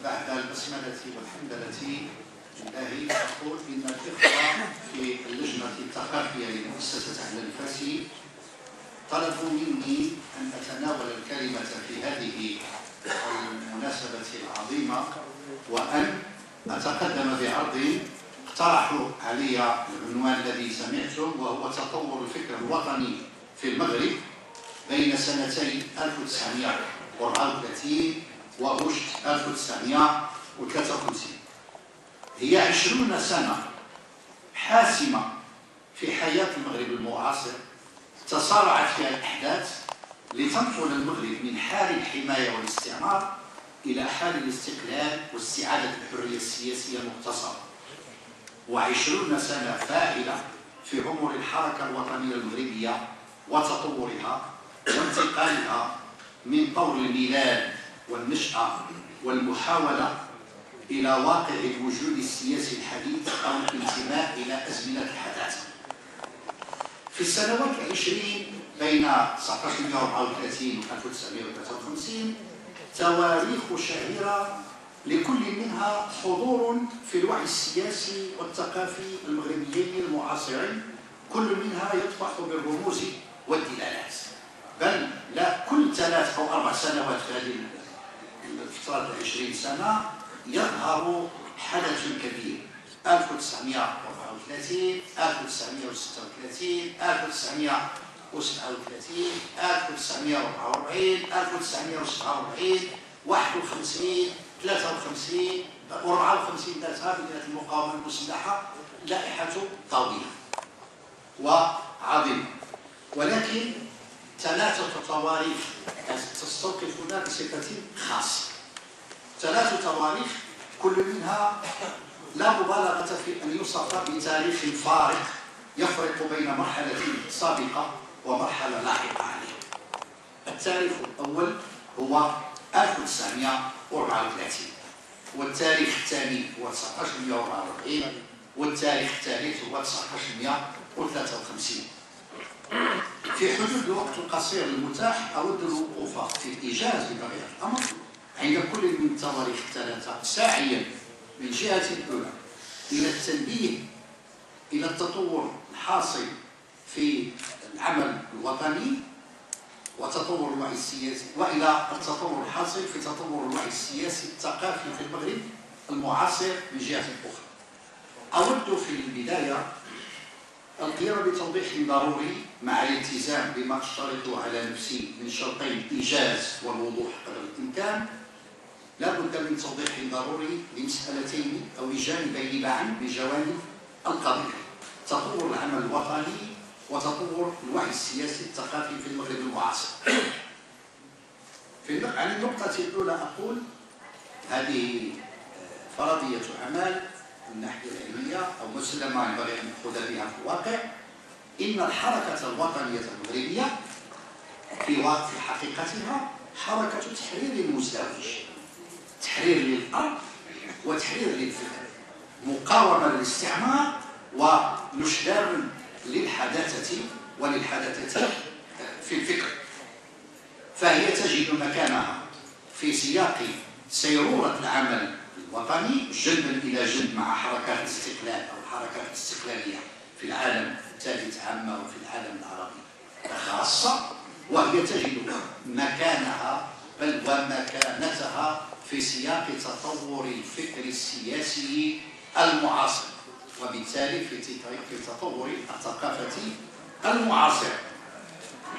بعد البسملة والحمدلة لله أقول إن الإخوة في اللجنة الثقافية لمؤسسة أهل الفاسي طلبوا مني أن أتناول الكلمة في هذه المناسبة العظيمة وأن أتقدم بعرض اقترحوا علي العنوان الذي سمعتم، وهو تطور الفكر الوطني في المغرب بين سنتي 1934 ورشد 1953. هي 20 سنة حاسمة في حياة المغرب المعاصر تسارعت فيها الأحداث لتنقل المغرب من حال الحماية والاستعمار إلى حال الاستقلال واستعادة الحرية السياسية المختصرة، و20 سنة فاعلة في عمر الحركة الوطنية المغربية وتطورها وانتقالها من طور الميلاد والنشأة والمحاولة إلى واقع الوجود السياسي الحديث أو الانتماء إلى أزمنة الحداثة. في السنوات 20 بين 1934 و 1953 تواريخ شهيرة لكل منها حضور في الوعي السياسي والثقافي المغربيين المعاصرين، كل منها يطفح بالرموز والدلالات، بل لا كل 3 أو 4 سنوات في هذه الفترة 20 سنة يظهر حدث كبير. 1934 1936 1937 1944 1947 51 53 و54 بدأت المقاومة المسلحة. لائحة طويلة وعظيمة، ولكن 3 تواريخ تستوقفنا بصفة خاصة. 3 تواريخ كل منها لا مبالغة في أن يوصف بتاريخ فارق يفرق بين مرحلة سابقة ومرحلة لاحقة عليه. التاريخ الأول هو 1934، والتاريخ الثاني هو 1944، والتاريخ الثالث هو 1953. في حدود الوقت القصير المتاح أود الوقوف في الإيجاز بطبيعة الأمر عند كل من التواريخ ال3 ساعيا من جهة الأولى إلى التنبيه إلى التطور الحاصل في العمل الوطني وتطور الوعي السياسي، وإلى التطور الحاصل في تطور الوعي السياسي الثقافي في المغرب المعاصر من جهة أخرى. أود في البداية القيام بتوضيح ضروري مع الالتزام بما أشترط على نفسي من شرطين الإيجاز والوضوح قدر الإمكان. لا بد من توضيح ضروري لمسألتين أو لجانبين معا بجوانب القضية: تطور العمل الوطني وتطور الوعي السياسي الثقافي في المغرب المعاصر. عن النقطة الأولى أقول هذه فرضية أعمال من الناحية العلمية أو مسلمة ينبغي أن نأخذ بها في الواقع. إن الحركة الوطنية المغربية في حقيقتها حركة تحرير مزدوج، تحرير للأرض وتحرير للفكر، مقاومة للاستعمار ونشدان للحداثة وللحداثة في الفكر. فهي تجد مكانها في سياق سيرورة العمل الوطني جنبا إلى جنب مع حركات الاستقلال أو الحركات الاستقلالية في العالم الثالث عامة وفي العالم العربي خاصة، وهي تجد مكانها بل ومكانتها في سياق تطور الفكر السياسي المعاصر، وبالتالي في تطور الثقافة المعاصرة،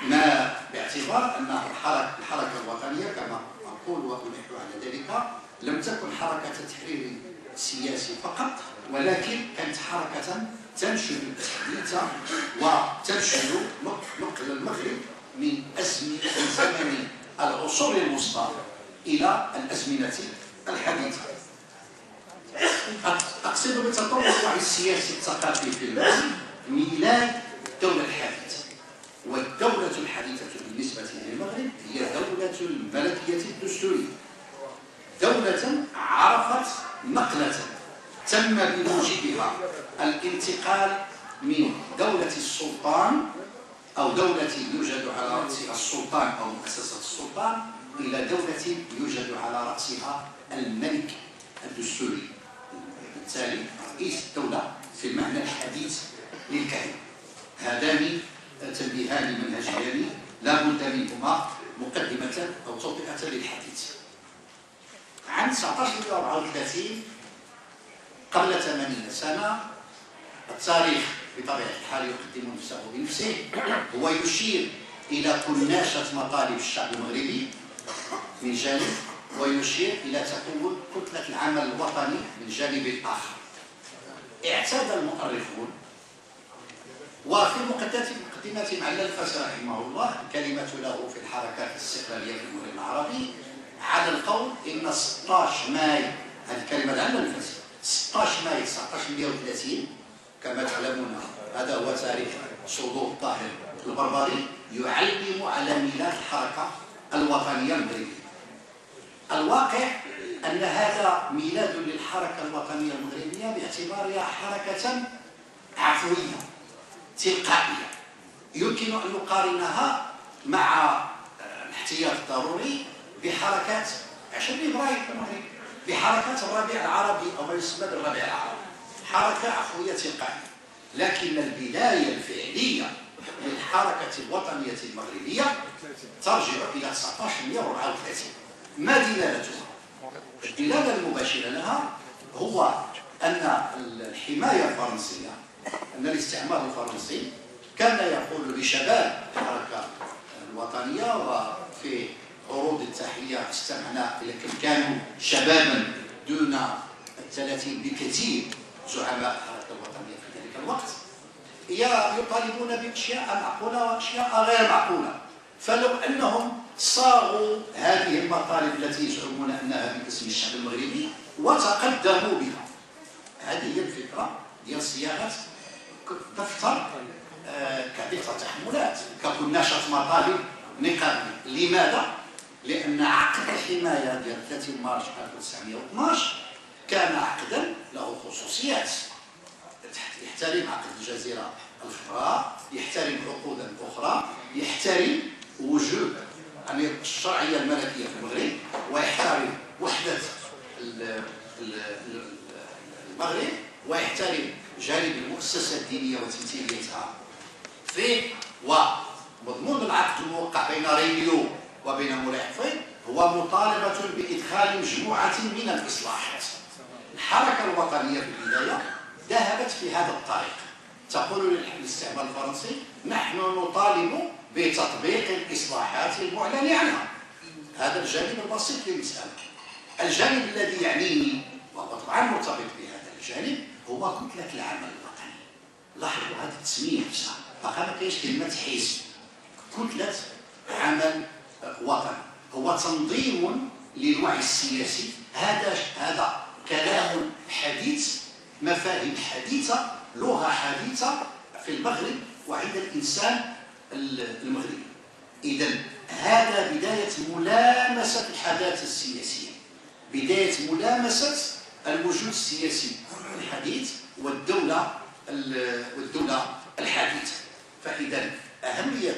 ما باعتبار أن الحركة الوطنية كما أقول وألح على ذلك لم تكن حركة تحرير سياسي فقط، ولكن كانت حركة تنشد التحديث وتنشد نقل المغرب من زمن العصور الوسطى إلى الأزمنة الحديثة. أقصد بتطور الوعي السياسي الثقافي في المغرب ميلاد الدولة الحديثة. والدولة الحديثة بالنسبة للمغرب هي دولة الملكية الدستورية، دولة عرفت نقلة تم بموجبها الانتقال من دولة السلطان أو دولة يوجد على رأسها السلطان أو مؤسسة السلطان إلى دولة يوجد على رأسها الملك الدستوري. بالتالي رئيس الدولة في المعنى الحديث للكلمة. هذان تنبيهان منهجيان لا بد منهما مقدمة أو توطئة للحديث. عام 1934 قبل 80 سنة، التاريخ بطبيعة الحال يقدم نفسه بنفسه، هو يشير إلى كناشة مطالب الشعب المغربي من جانب، ويشير إلى تكون كتلة العمل الوطني من جانب آخر. اعتاد المؤرخون، وفي مقدمة معلل الفاس رحمه الله كلمة له في الحركات الاستقلالية في المغرب العربي على القول إن 16 ماي، هذه الكلمة معلل الفاس، 16 ماي 1930 كما تعلمون هذا هو تاريخ صدور طاهر البربري، يعلم على ميلاد الحركة الوطنية المغربية. الواقع أن هذا ميلاد للحركة الوطنية المغربية باعتبارها حركة عفوية تلقائية، يمكن أن نقارنها مع الاحتياط الضروري بحركات 20 فبراير في المغرب، بحركات الربيع العربي أو ما يسمى بالربيع العربي، حركة عفوية تلقائية. لكن البداية الفعلية للحركة الوطنية المغربية ترجع إلى 1934. ما دلالتها؟ الدلالة المباشرة لها هو أن الحماية الفرنسية، أن الاستعمار الفرنسي كان يقول لشباب الحركة الوطنية، وفي عروض التحية استمعنا إلى كم كانوا شبابا دون 30 بكثير زعماء الحركة الوطنية في ذلك الوقت، يطالبون بأشياء معقولة وأشياء غير معقولة. فلو أنهم صاغوا هذه المطالب التي يزعمون أنها باسم الشعب المغربي وتقدموا بها، هذه هي الفكرة ديال صياغة دفتر كدفتر تحملات ككناشة مطالب نقابية. لماذا؟ لأن عقد الحماية ديال 30 مارس 1912 كان عقدا له خصوصيات، يحترم عقد الجزيرة الخضراء، يحترم عقودا أخرى، يحترم وجود الشرعية الملكية في المغرب، ويحترم وحدة المغرب، ويحترم جانب المؤسسة الدينية وتمثيليتها فيه. ومضمون العقد الموقع بين رينيو وبين مولاي حفيظ هو مطالبة بإدخال مجموعة من الإصلاحات. الحركة الوطنية في البداية ذهبت في هذا الطريق، تقول للاستعمار الفرنسي نحن نطالب بتطبيق الإصلاحات المعلن عنها. هذا الجانب البسيط للمسألة. الجانب الذي يعنيني وهو طبعا مرتبط بهذا الجانب هو كتلة العمل الوطني. لاحظوا هذه التسمية نفسها، بقى ما كاينش كلمة حزب، كتلة عمل وطني هو تنظيم للوعي السياسي. هذا كلام حديث، مفاهيم حديثة، لغة حديثة في المغرب وعند الإنسان المغربي. إذن هذا بداية ملامسة الحداثة السياسية، بداية ملامسة الوجود السياسي الحديث والدولة الحديثة. فإذا أهمية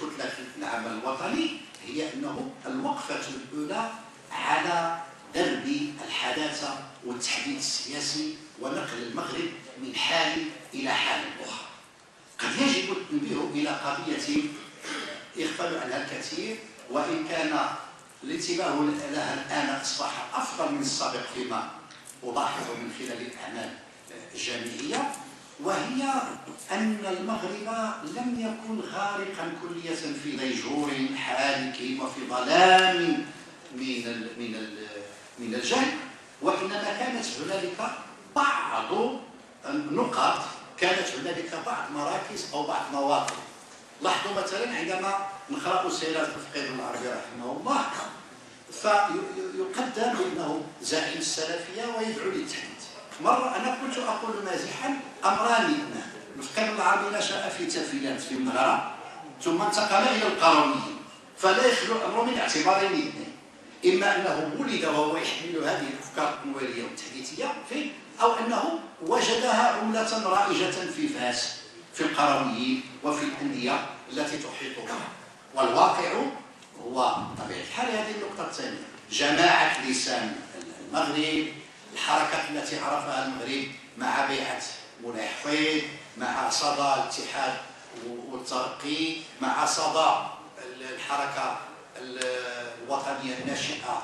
كتلة العمل الوطني هي أنه الوقفة الأولى على درب الحداثة والتحديث السياسي ونقل المغرب من حال إلى حال أخرى. قد يجب التنبيه إلى قضية يغفل عنها الكثير، وإن كان الانتباه لها الآن أصبح أفضل من السابق فيما ألاحظ من خلال الأعمال الجامعية، وهي أن المغرب لم يكن غارقا كلية في ضيجور حالك وفي ظلام من الجهل، وإنما كانت هنالك بعض النقاط، كانت هنالك بعض مراكز أو بعض مواقف. لاحظوا مثلا عندما نقرأ سيرة الفقيه العربي رحمه الله فيقدم بأنه زعيم السلفية ويدعو للتحديث. مرة أنا كنت أقول مازحا أمران اثنان: الفقيه العربي نشأ في تافيلات في المغرب ثم انتقل إلى القرويين، فلا يخلو الأمر من اعتبارين اثنين: إما أنه ولد وهو يحمل هذه الأفكار التنويرية والتحديثية فيه، أو أنه وجدها عملة رائجة في فاس في القرويين وفي الأندية التي تحيط بها. والواقع هو طبيعة الحال هذه النقطة الثانية، جماعة لسان المغرب، الحركات التي عرفها المغرب مع بيعة مولاي حفيظ، مع صدى الاتحاد والترقي، مع صدى الحركة الوطنية الناشئة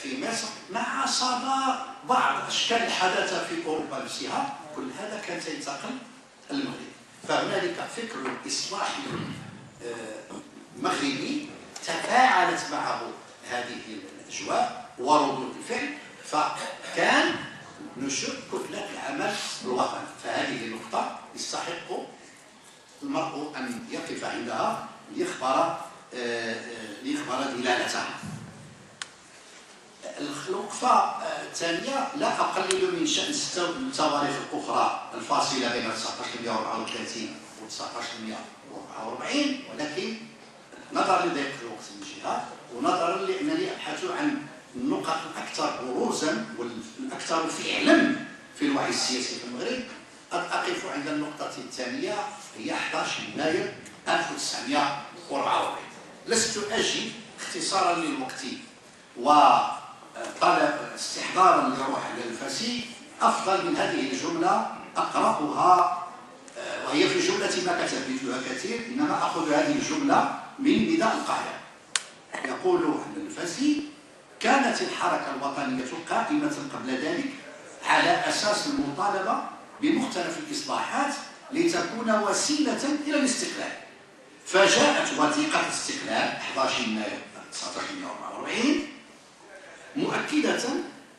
في مصر، مع صدى بعض أشكال الحداثة في أوروبا نفسها، كل هذا كان سينتقل المغرب. فهنالك فكر إصلاحي مغربي تفاعلت معه هذه الأجواء وردود الفعل، فكان نشر كتلة العمل الوطني. فهذه النقطة يستحق المرء أن يقف عندها ليخبر دلالتها. الوقفة الثانية لا أقلل من شأن التواريخ الأخرى الفاصلة بين 1934 و 1944، ولكن نظرا لضيق الوقت من جهة، ونظرا لأنني أبحث عن النقط الأكثر بروزا والأكثر فعلا في الوعي السياسي في المغرب، قد أقف عند النقطة الثانية هي 11 يناير 1944. لست أجد اختصارا للوقت وطلب استحضارا لروح الأنفاسي أفضل من هذه الجملة أقرأها، وهي في جملة ما كتبتها كثير، إنما أخذ هذه الجملة من نداء القاهرة. يقول الأنفاسي: كانت الحركة الوطنية قائمة قبل ذلك على أساس المطالبة بمختلف الإصلاحات لتكون وسيلة إلى الاستقلال، فجاءت وثيقة الاستقلال 11 يناير 1944 مؤكدة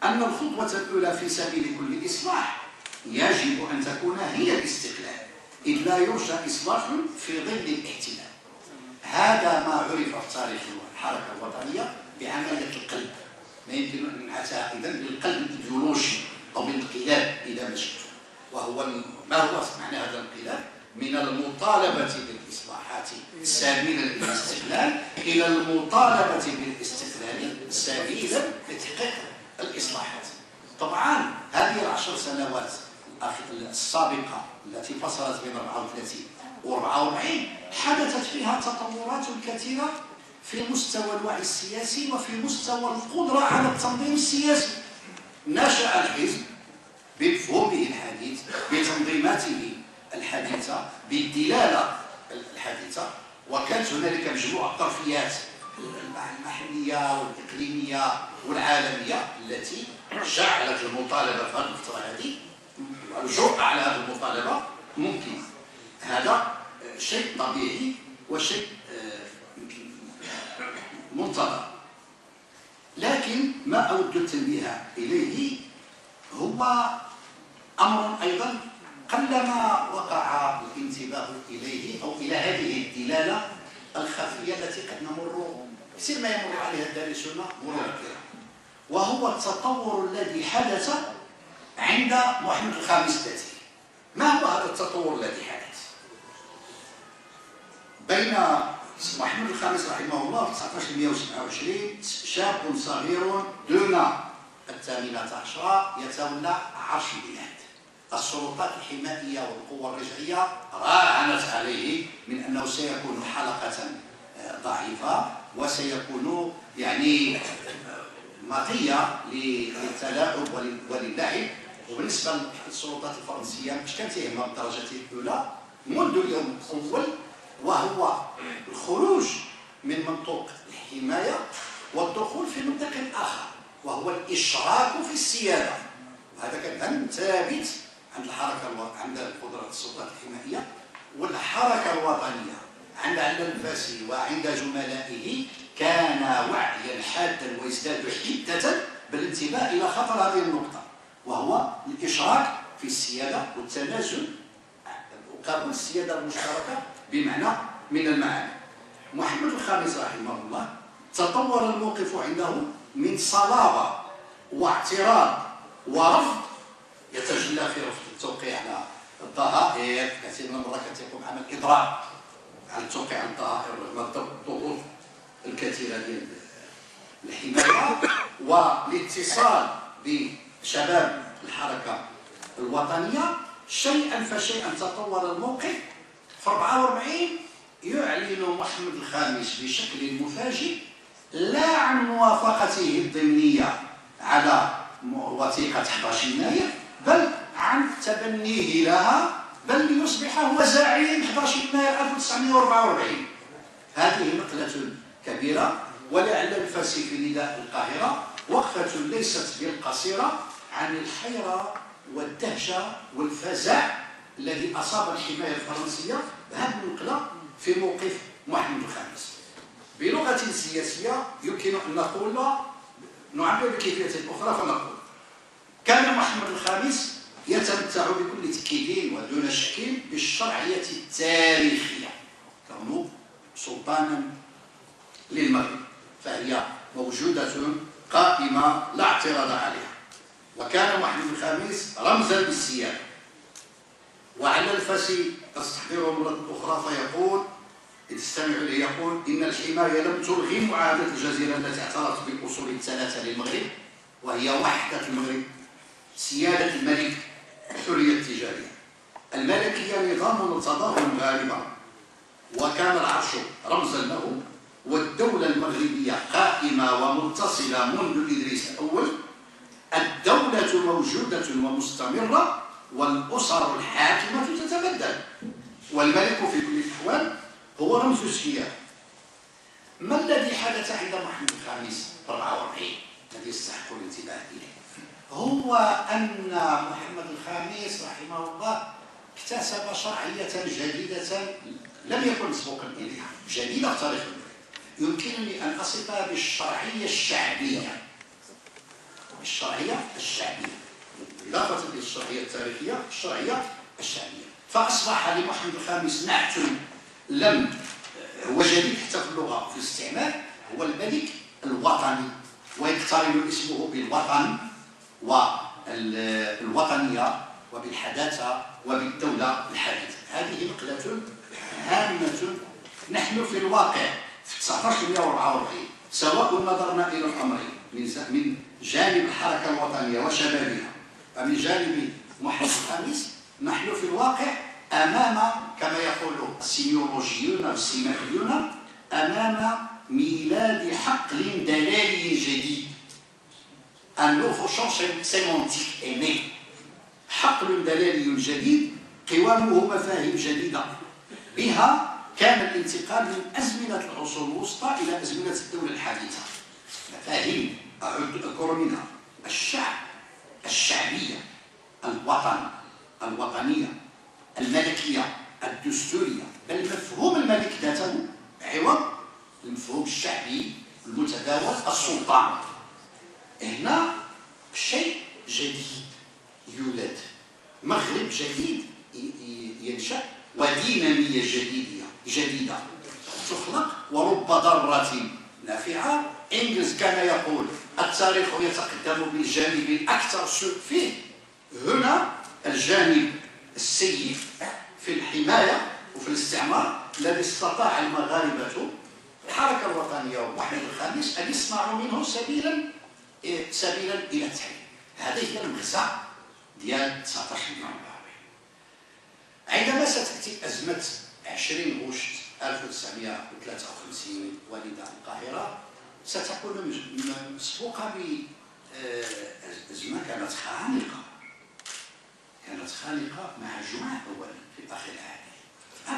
أن الخطوة الأولى في سبيل كل إصلاح يجب أن تكون هي الاستقلال، إذ لا يرجى إصلاح في ظل الاحتلال. هذا ما عرف في تاريخ الحركة الوطنية بعملية القلب. ما يمكن أن نعتها إذن بالقلب الإيديولوجي أو بالانقلاب إذا مشيت، وهو ما هو معنى هذا الانقلاب؟ من المطالبة بالإصلاحات سبيلا للاستقلال إلى المطالبة بالاستقلال سبيلا لتحقيق الإصلاحات. طبعا هذه العشر سنوات السابقة التي فصلت بين 34 و 44 حدثت فيها تطورات كثيرة في مستوى الوعي السياسي وفي مستوى القدرة على التنظيم السياسي. نشأ الحزب بمفهومه الحديث، بتنظيماته الحديثة، بالدلالة الحديثة، وكانت هنالك مجموعة طرفيات المحلية والإقليمية والعالمية التي جعلت المطالبة في هذه الفترة هذه الجرأة على هذه المطالبة ممكن. هذا شيء طبيعي وشيء منتظر. لكن ما أود التنبيه إليه هو أمر أيضا قلما وقع الانتباه إليه أو إلى هذه الدلالة الخفية التي قد نمر كثير ما يمر عليها الدارسون مرور الكرام، وهو التطور الذي حدث عند محمد الخامس ذاته. ما هو هذا التطور الذي حدث؟ بين محمد الخامس رحمه الله في 1927 شاب صغير دون 18 يتولى عرش البلاد. السلطات الحمائية والقوى الرجعية راهنت عليه من أنه سيكون حلقة ضعيفة وسيكون يعني مطية للتلاعب وللعب. وبالنسبة للسلطات الفرنسية مش كانت تهمها بالدرجة الأولى منذ اليوم الأول، وهو الخروج من منطوق الحماية والدخول في منطق آخر وهو الإشراك في السيادة. وهذا كان ثابت عند الحركة، عند قدرة السلطات الحمائية والحركة الوطنية عند الأنفاسي وعند زملائه. كان وعيا حادا ويزداد حدة بالانتباه إلى خطر هذه النقطة، وهو الإشراك في السيادة والتنازل وقانون السيادة المشتركة بمعنى من المعاني. محمد الخامس رحمه الله تطور الموقف عنده من صلابة واعتراض ورفض يتجلى في رفض التوقيع على الضرائب. كثير من المرات يقوم عمل إضراب على التوقيع على الضرائب رغم الضغوط الكثيرة ديال الحماية، والاتصال بشباب الحركة الوطنية. شيئا فشيئا تطور الموقف في 44 يعلن محمد الخامس بشكل مفاجئ لا عن موافقته الضمنية على وثيقة 11 يناير، بل عن تبنيه لها، بل ليصبح هو زعيم 11 يناير 1944. هذه نقلة كبيرة، ولعل الفاسي في نداء القاهرة وقفة ليست بالقصيرة عن الحيرة والدهشة والفزع الذي أصاب الحماية الفرنسية بهذه النقلة في موقف محمد الخامس. بلغة سياسية يمكن أن نقول، نعبر بكيفية أخرى فنقول: كان محمد الخامس يتمتع بكل تأكيد ودون شك بالشرعية التاريخية، كونه سلطانا للمغرب، فهي موجودة قائمة لا اعتراض عليها. وكان محمد الخامس رمزا للسيادة. وعلى الفاسي أستحضره مرة أخرى فيقول، استمعوا إليه، يقول: إن الحماية لم تلغي معاهدة الجزيرة التي اعترفت بالأصول الثلاثة للمغرب، وهي وحدة المغرب، سيادة الملك، الحرية التجارية. الملكية نظام ارتضاه غالبا، وكان العرش رمزا له، والدولة المغربية قائمة ومتصلة منذ إدريس الأول. الدولة موجودة ومستمرة، والأسر الحاكمة تتبدل، والملك في كل الأحوال هو رمز السيادة. ما الذي حدث عند محمد الخامس 44 الذي يستحق الانتباه إليه؟ هو أن محمد الخامس رحمه الله اكتسب شرعية جديدة لم يكن مسبوقا إليها، جديدة في تاريخ المغرب. يمكنني أن أصفها بالشرعية الشعبية. الشرعية الشعبية، إضافة للشرعية التاريخية، الشرعية الشعبية. فأصبح لمحمد الخامس نعت لم هو جديد حتى في اللغة وفي الاستعمال، هو الملك الوطني، ويقترن اسمه بالوطن والوطنية وبالحداثة وبالدولة الحديثة. هذه نقلة هامة. نحن في الواقع في 1944 سواء نظرنا إلى الأمر من جانب الحركة الوطنية وشبابها ومن جانب محمد الخامس، نحن في الواقع أمام، كما يقول السيميولوجيون والسيماحيون، أمام ميلاد حقل دلالي جديد. Un nouveau champ sémantique est né. حقل دلالي جديد قوامه مفاهيم جديدة، بها كان الانتقال من أزمنة العصور الوسطى إلى أزمنة الدولة الحديثة. مفاهيم أذكر منها الشعب، الشعبية، الوطن، الوطنية، الملكية، الدستورية، بل مفهوم الملك ذاته عوض المفهوم الشعبي المتداول، السلطان. هنا شيء جديد يولد، مغرب جديد ينشأ، ودينامية جديدة تخلق، ورب ضارة نافعة. إنجلز كان يقول: التاريخ يتقدم بالجانب الأكثر سوء فيه. هنا الجانب السيء في الحماية وفي الاستعمار الذي استطاع المغاربة الحركة الوطنية ومحمد الخامس أن يصنعوا منه سبيلا إلى التحرير. هذه هي المغزى ديال 19 44. عندما ستأتي أزمة 20 غشت 1953 ونداء القاهرة، ستكون مسبوقة بأزمة كانت خانقة مع جمعة أولا في آخر العام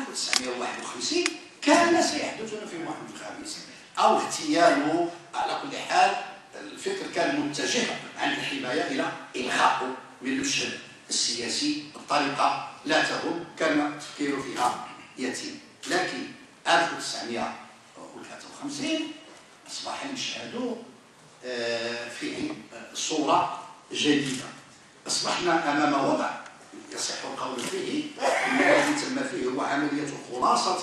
1951. كان سيحدثنا في محمد الخامس أو اغتياله. على كل حال الفكر كان متجه عن الحماية إلى إلغاء من المشهد السياسي بطريقة لا تهم، كان التفكير فيها يتيم. لكن 1953 أصبح المشهد فيه صورة جديدة. أصبحنا أمام وضع يصح القول فيه أن الذي تم فيه هو عملية خلاصة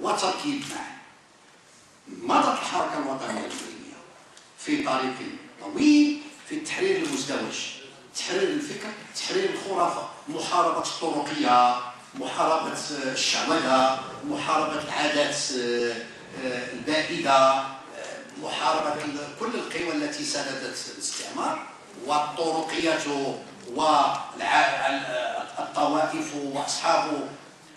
وتركيب معا. مضت الحركة الوطنية المغربية في طريق طويل في التحرير المزدوج، تحرير الفكر، تحرير الخرافة، محاربة الطرقية، محاربة الشعوذة، محاربة العادات البائدة، محاربة كل القوى التي ساندت الاستعمار، والطرقية والطوائف وأصحاب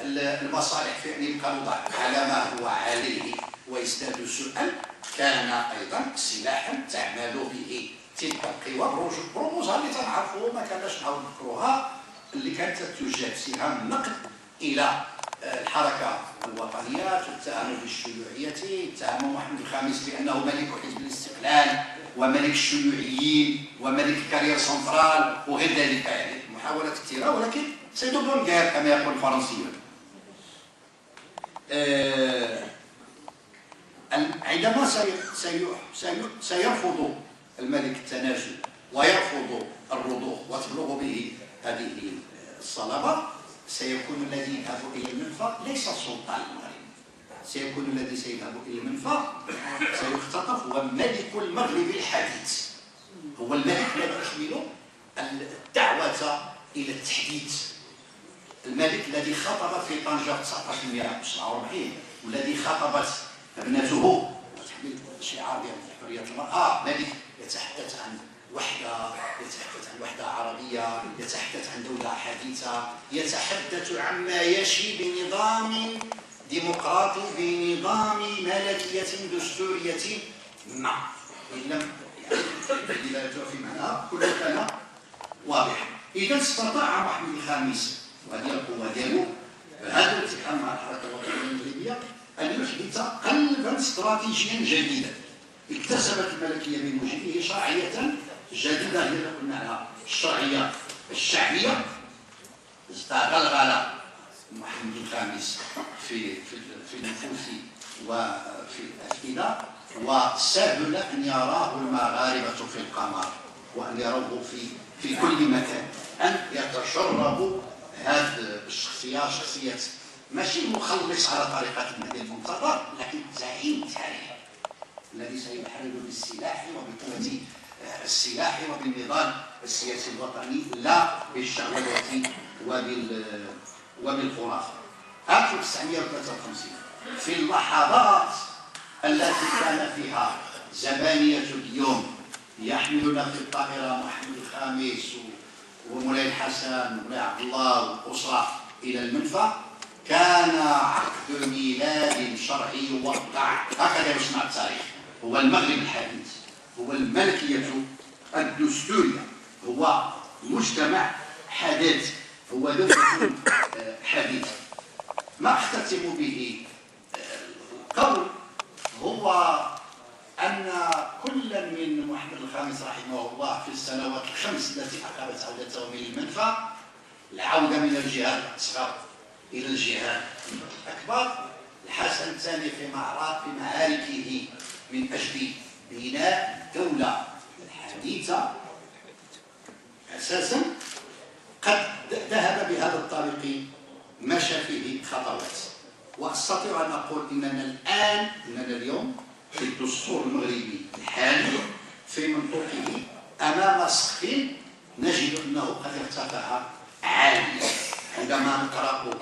المصالح في أن يبقى الوضع على ما هو عليه ويزداد سوءا، كان أيضا سلاحا تعمل به تلك القوى برموزها اللي تنعرفوا ما كاناش نعاود نذكروها، اللي كانت توجه سهام النقد إلى الحركة الوطنية، تتهم بالشيوعية، تتهم محمد الخامس بأنه ملك حزب الاستقلال وملك الشيوعيين وملك كارير سنترال وغير ذلك، يعني محاولات كثيرة، ولكن سيدو بونغير كما يقول الفرنسيون. عندما سيرفض الملك التنازل ويرفض الرضوخ وتبلغ به هذه الصلابة، سيكون الذي يذهب إلى المنفى ليس السلطان المغربي، سيكون الذي سيذهب إلى المنفى سيختطف هو ملك المغرب الحديث، هو الملك الذي يحمل الدعوة إلى التحديث، الملك الذي خطب في طنجة 1949 والذي خطبت ابنته تحمل شعار ديال حرية المرأة، ملك يتحدث عن وحدة عربية، يتحدث عن دولة حديثة، يتحدث عما يشي بنظام ديمقراطي بنظام ملكية دستورية ما، إن لم يعني لا في معناها كل كان واضحا. إذا استطاع محمد الخامس وهذه القوة ديالو هذا الالتحام مع الحركة الوطنية المغربية أن يحدث قلبا استراتيجيا جديدا. اكتسبت الملكية من وجهه شرعية جديدة هي اللي قلنا عنها الشرعية الشعبية، استغلغل محمد الخامس في النفوس وفي الأفئدة، وسهل أن يراه المغاربة في القمر وأن يروه في كل مكان، أن يتشربوا هذه الشخصية، شخصية ماشي مخلص على طريقة المهدي المنتظر، لكن زعيم تاريخي الذي سيحارب بالسلاح وبقوة السلاح وبالنظام السياسي الوطني، لا بالشهوات وبالخرافة. 1953 في اللحظات التي كان فيها زبانية اليوم يحملنا في الطائرة محمد الخامس ومولاي الحسن ومولاي عبد الله والأسرة إلى المنفى، كان عقد ميلاد شرعي يوقع، هكذا يصنع التاريخ، هو المغرب الحديث، هو الملكية الدستورية، هو مجتمع حديث، هو دولة حديث. ما أختتم به القول هو أن كل من محمد الخامس رحمه الله في السنوات الخمس التي عقبت عودته من المنفى، العودة من الجهاد الأصغر إلى الجهاد الأكبر، الحسن الثاني في معاركه من أجل بناء دولة حديثة أساسا قد ذهب بهذا الطريق، مشى فيه خطوات، وأستطيع أن أقول إننا اليوم في الدستور المغربي الحالي في منطوقه أمام سقف نجد أنه قد ارتفع عاليا. عندما نقرأ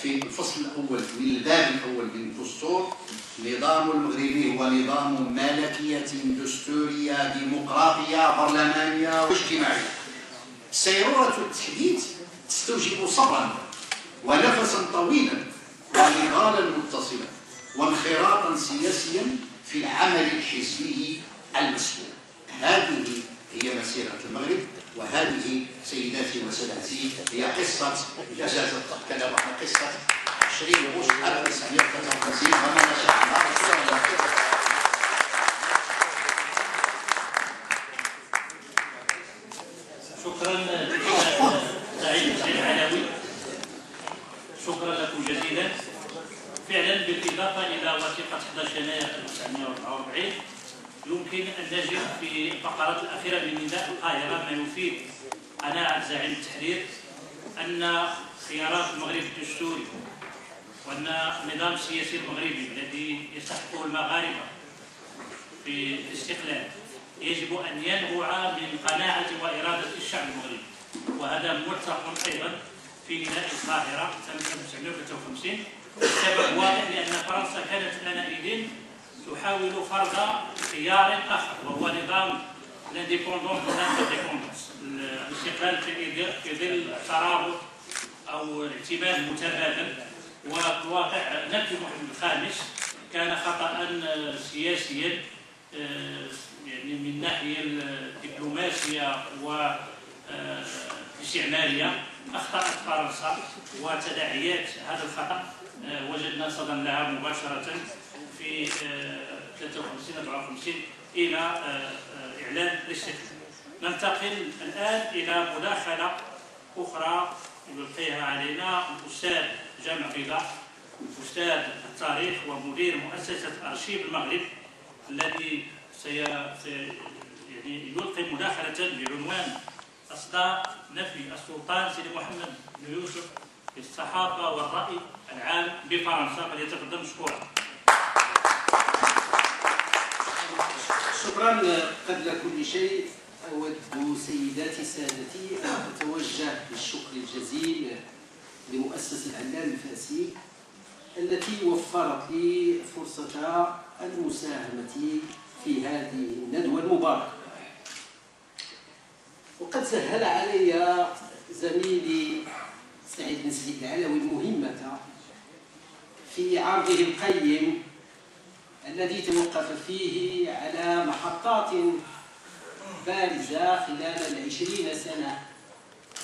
في الفصل الأول من الباب الأول من الدستور، النظام المغربي هو نظام ملكية دستورية ديمقراطية برلمانية واجتماعية. سيرورة التحديث تستوجب صبرا ونفسا طويلا ونضالا متصلا وانخراطا سياسيا في العمل الحزبي المسؤول. هذه هي مسيرة المغرب، وهذه سيداتي وسادتي هي قصة إجازة الكلام عن قصة 20 أغسطس 1953 وما نشأ عنها. شكرا سعيد العلوي، شكرا لكم جزيلا. فعلا بالإضافة إلى وثيقة 11 يناير 1944 يمكن أن نجد في الفقرات الأخيرة من نداء القاهرة ما يفيد قناعة زعيم التحرير أن خيارات المغرب الدستوري وأن النظام السياسي المغربي الذي يستحقه المغاربة في الاستقلال يجب أن ينبع من قناعة وإرادة الشعب المغربي، وهذا ملتقى أيضا في نداء القاهرة سنة 1953. السبب واضح لأن فرنسا كانت آنئذ تحاول فرض خيار آخر وهو نظام الانديبوندونس، الاستقلال في ظل الترابط أو الاعتماد المتبادل وفي الواقع نفي محمد الخامس كان خطأ سياسيا، يعني من الناحية الدبلوماسية والاستعمارية. أخطأت فرنسا، وتداعيات هذا الخطأ وجدنا صدى لها مباشرة في 53-54 إلى إعلان الاستقلال. ننتقل الآن إلى مداخلة أخرى يلقيها علينا الأستاذ جامع بيضاء، أستاذ التاريخ ومدير مؤسسة أرشيف المغرب، الذي يعني يلقي مداخلة بعنوان أصداء نفي السلطان سيدي محمد بن يوسف في الصحافة والرأي العام بفرنسا. فليتقدم مشكورا. شكرا. قبل كل شيء أود سيداتي سادتي أن أتوجه بالشكر الجزيل لمؤسسة علام الفاسي التي وفرت لي فرصة المساهمة في هذه الندوة المباركة. وقد سهل علي زميلي سعيد بن سعيد العلوي المهمة في عرضه القيم الذي توقف فيه على محطات بارزة خلال 20 سنة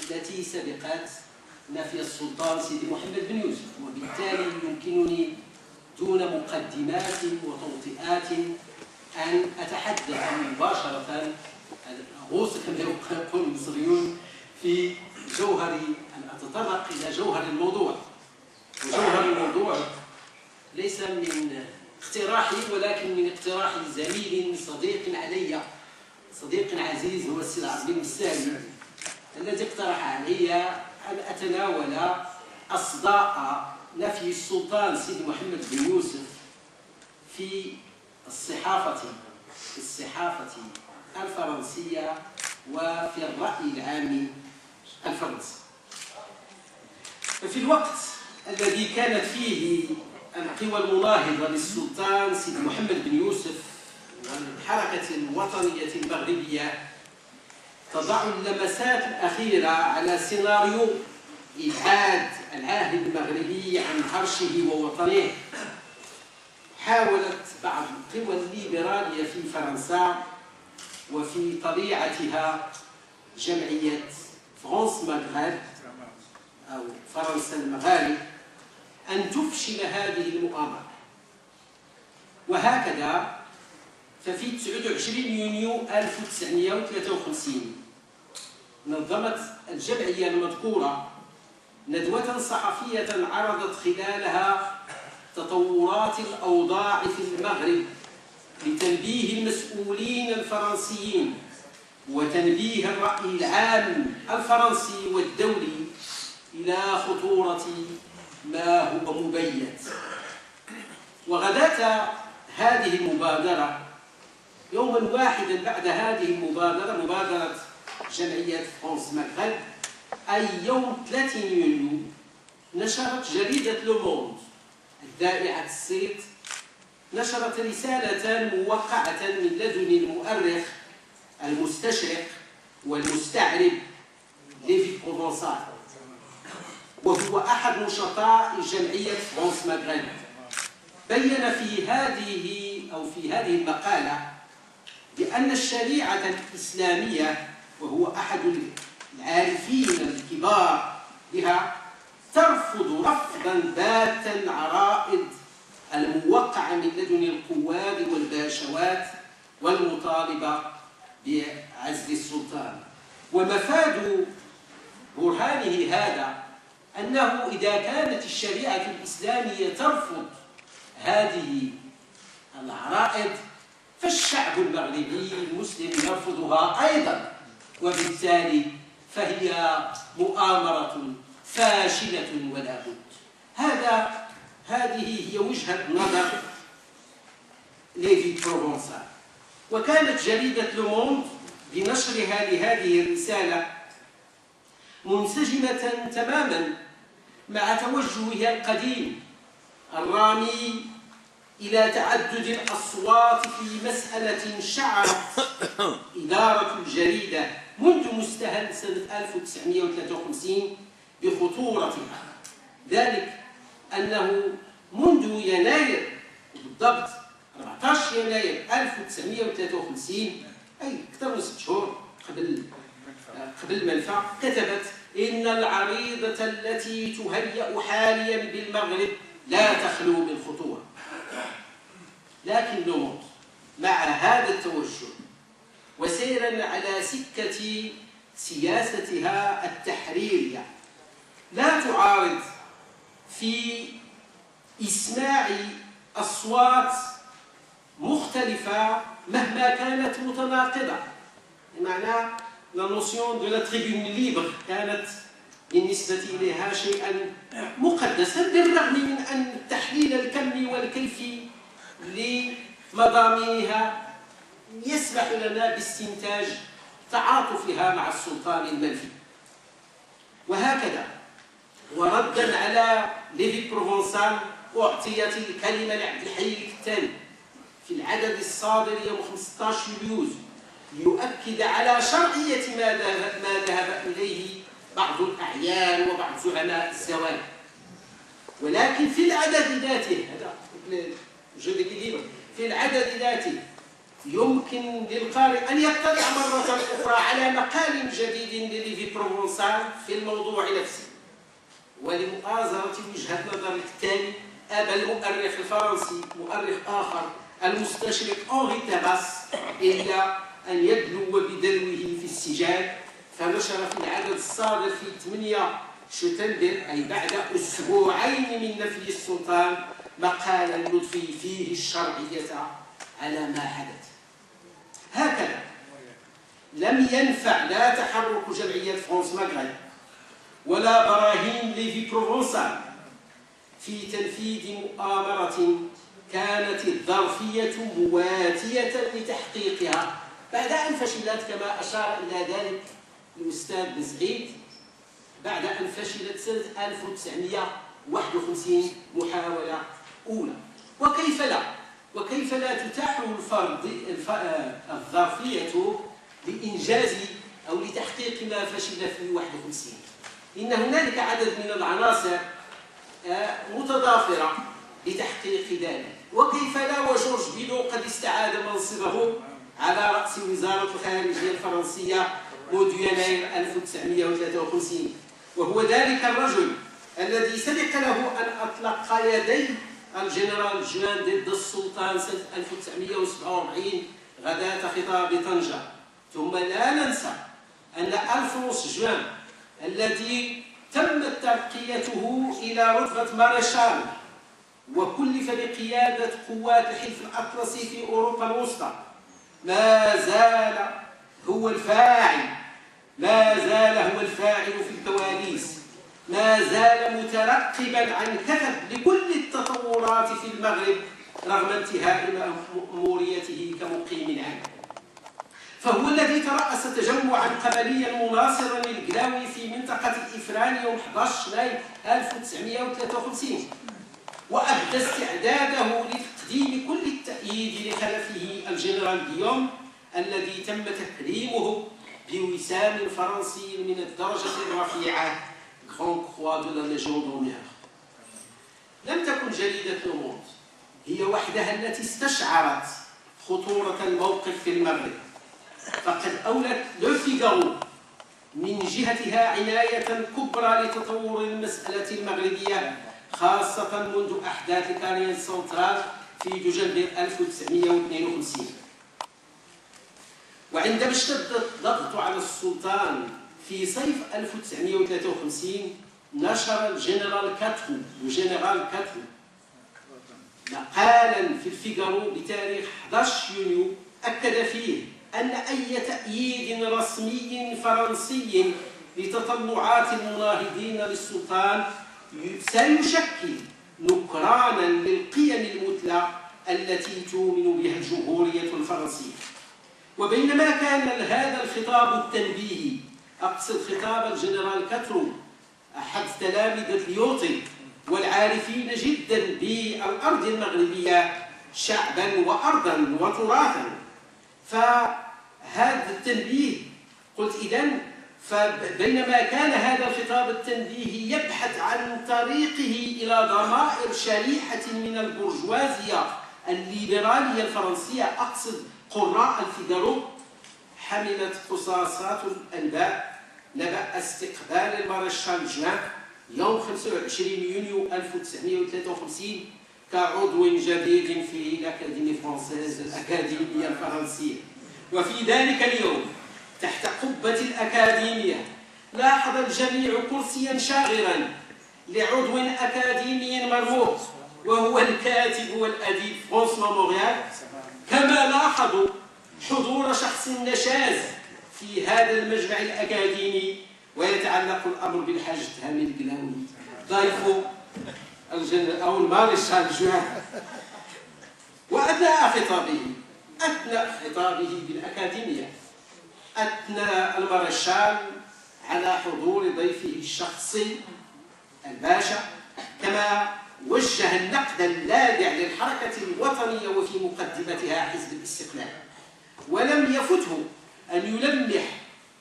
التي سبقت نفي السلطان سيدي محمد بن يوسف، وبالتالي يمكنني دون مقدمات وتوطئات أن أتحدث مباشرة غوص كما يقول المصريون في جوهر، أن أتطرق إلى جوهر الموضوع. وجوهر الموضوع ليس من اقتراحي ولكن من اقتراح زميل صديق علي، صديق عزيز، هو السي العظيم السامي، الذي اقترح علي أن أتناول أصداء نفي السلطان سيدي محمد بن يوسف في الصحافة الفرنسية وفي الرأي العام الفرنسي. ففي الوقت الذي كانت فيه القوى المناهضة للسلطان سيدي محمد بن يوسف والحركة الوطنية المغربية تضع اللمسات الأخيرة على سيناريو إبعاد العاهل المغربي عن عرشه ووطنه، حاولت بعض القوى الليبرالية في فرنسا وفي طليعتها جمعية فرانس مغرب أو فرنسا المغارب أن تفشل هذه المؤامرة. وهكذا ففي 29 يونيو 1953 نظمت الجمعية المذكورة ندوة صحفية عرضت خلالها تطورات الأوضاع في المغرب لتنبيه المسؤولين الفرنسيين وتنبيه الرأي العام الفرنسي والدولي إلى خطورة ما هو مبيت. وغداة هذه المبادرة يوما واحدا بعد هذه المبادرة، مبادرة جمعية فرانس مغرب، أي يوم 30 يونيو، نشرت جريدة لو موند الذائعة الصيت، نشرت رسالة موقعة من لدن المؤرخ المستشرق والمستعرب ليفي بروفنسال، وهو أحد نشطاء جمعية فرانس مغرب. بين في هذه المقالة بأن الشريعة الإسلامية، وهو أحد العارفين الكبار بها، ترفض رفضا باتا العرائض الموقعة من لدن القواد والباشوات والمطالبة بعزل السلطان. ومفاد برهانه هذا أنه إذا كانت الشريعة الإسلامية ترفض هذه العرائض فالشعب المغربي المسلم يرفضها أيضا، وبالتالي فهي مؤامرة فاشلة ولا بد. هذه هي وجهة نظر ليفي بروفنسال. وكانت جريدة لو موند بنشرها لهذه الرسالة منسجمة تماما مع توجهها القديم الرامي إلى تعدد الأصوات في مسألة شعرت إدارة الجريدة منذ مستهل سنة 1953 بخطورتها، ذلك أنه منذ يناير بالضبط 14 يناير 1953 أي أكثر من 6 شهور قبل المنفى كتبت إن العريضة التي تهيأ حاليا بالمغرب لا تخلو من خطوة. لكن لوموند مع هذا التوجه وسيرا على سكة سياستها التحريرية لا تعارض في إسماع أصوات مختلفة مهما كانت متناقضة. بمعنى la notion de la tribune libre كانت بالنسبة إليها شيئا مقدسا بالرغم من أن التحليل الكمي والكيفي لمضامينها يسمح لنا باستنتاج تعاطفها مع السلطان المنفي. وهكذا وردا على ليفي بروفونسال أعطيت الكلمة لعبد الحي الكتاني في العدد الصادر يوم 15 يوليوز ليؤكد على شرعية ما ذهب إليه بعض الأعيان وبعض زعماء الزواج. ولكن في العدد ذاته هذا في العدد ذاته يمكن للقارئ أن يطلع مرة أخرى على مقال جديد لليفي بروفونسال في الموضوع نفسه. ولمؤازرة وجهة نظر الكتاني أبى المؤرخ الفرنسي مؤرخ آخر المستشرق أنري تيراس إلا أن يدلو بدلوه في السجال، فنشر في العدد الصادر في 8 شتنبر أي بعد أسبوعين من نفي السلطان مقالا يضفي فيه الشرعية على ما حدث. هكذا لم ينفع لا تحرك جمعية فرانس مغرب ولا براهين ليفي بروفونسال في تنفيذ مؤامرة كانت الظرفية مواتية لتحقيقها بعد أن فشلت كما أشار إلى ذلك الأستاذ بن سعيد بعد أن فشلت سنة 1951 محاولة أولى. وكيف لا تتاح الظرفية لإنجاز أو لتحقيق ما فشل في 51؟ إن هنالك عدد من العناصر متضافرة لتحقيق ذلك. وكيف لا وجورج بيدو قد استعاد منصبه على رأس وزارة الخارجية الفرنسية منذ يناير 1953، وهو ذلك الرجل الذي سبق له أن أطلق يدي الجنرال جوان ضد السلطان سنة 1947 غداة خطاب طنجة. ثم لا ننسى أن ألفونس جوان الذي تمت ترقيته إلى رتبة مارشال وكلف بقيادة قوات الحلف الأطلسي في أوروبا الوسطى ما زال هو الفاعل في الكواليس، ما زال مترقبا عن كثب لكل التطورات في المغرب رغم انتهاء مأموريته كمقيم عام. فهو الذي ترأس تجمعا قبليا مناصرا للقلاوي في منطقة الإفران يوم 11 ماي 1953 وأبدى استعداده لتقديم كل التأييد لخلفه الجنرال غيوم الذي تم تكريمه بوسام فرنسي من الدرجة الرفيعة غران كروا دو لا ليجيون دونيور. لم تكن جريدة لوموند هي وحدها التي استشعرت خطورة الموقف في المغرب، فقد أولت لو فيغارو من جهتها عناية كبرى لتطور المسألة المغربية خاصة منذ أحداث كاريان سنترال في دجنبر 1952. وعندما اشتد الضغط على السلطان في صيف 1953 نشر الجنرال كاترو مقالا في الفيغارو بتاريخ 11 يونيو أكد فيه أن أي تأييد رسمي فرنسي لتطلعات المناهضين للسلطان سيشكل نكرانا للقيم المثلى التي تؤمن بها الجمهورية الفرنسية. وبينما كان هذا الخطاب التنبيهي، أقصد خطاب الجنرال كاترو أحد تلامذة ليوطي والعارفين جدا بالأرض المغربية شعبا وأرضا وتراثا، فهذا التنبيه قلت إذن فبينما كان هذا الخطاب التنبيهي يبحث عن طريقه إلى ضمائر شريحة من البرجوازية الليبرالية الفرنسية، أقصد قراء الفيغارو، حملت قصاصات الأنباء نبأ استقبال المارشال جوان يوم 25 يونيو 1953 كعضو جديد في الأكاديمية فرانسيز الأكاديمية الفرنسية. وفي ذلك اليوم تحت قبة الأكاديمية لاحظ الجميع كرسيا شاغرا لعضو أكاديمي مرموق وهو الكاتب والأديب فرانسوا موريال، كما لاحظوا حضور شخص نشاز في هذا المجمع الأكاديمي. ويتعلق الأمر بالحاج تهامي القلاوي ضيف أو المارشال جوان. وأثناء خطابه بالأكاديمية أثنى المارشال على حضور ضيفه الشخصي الباشا، كما وجه النقد اللاذع للحركة الوطنية وفي مقدمتها حزب الاستقلال. ولم يفته أن يلمح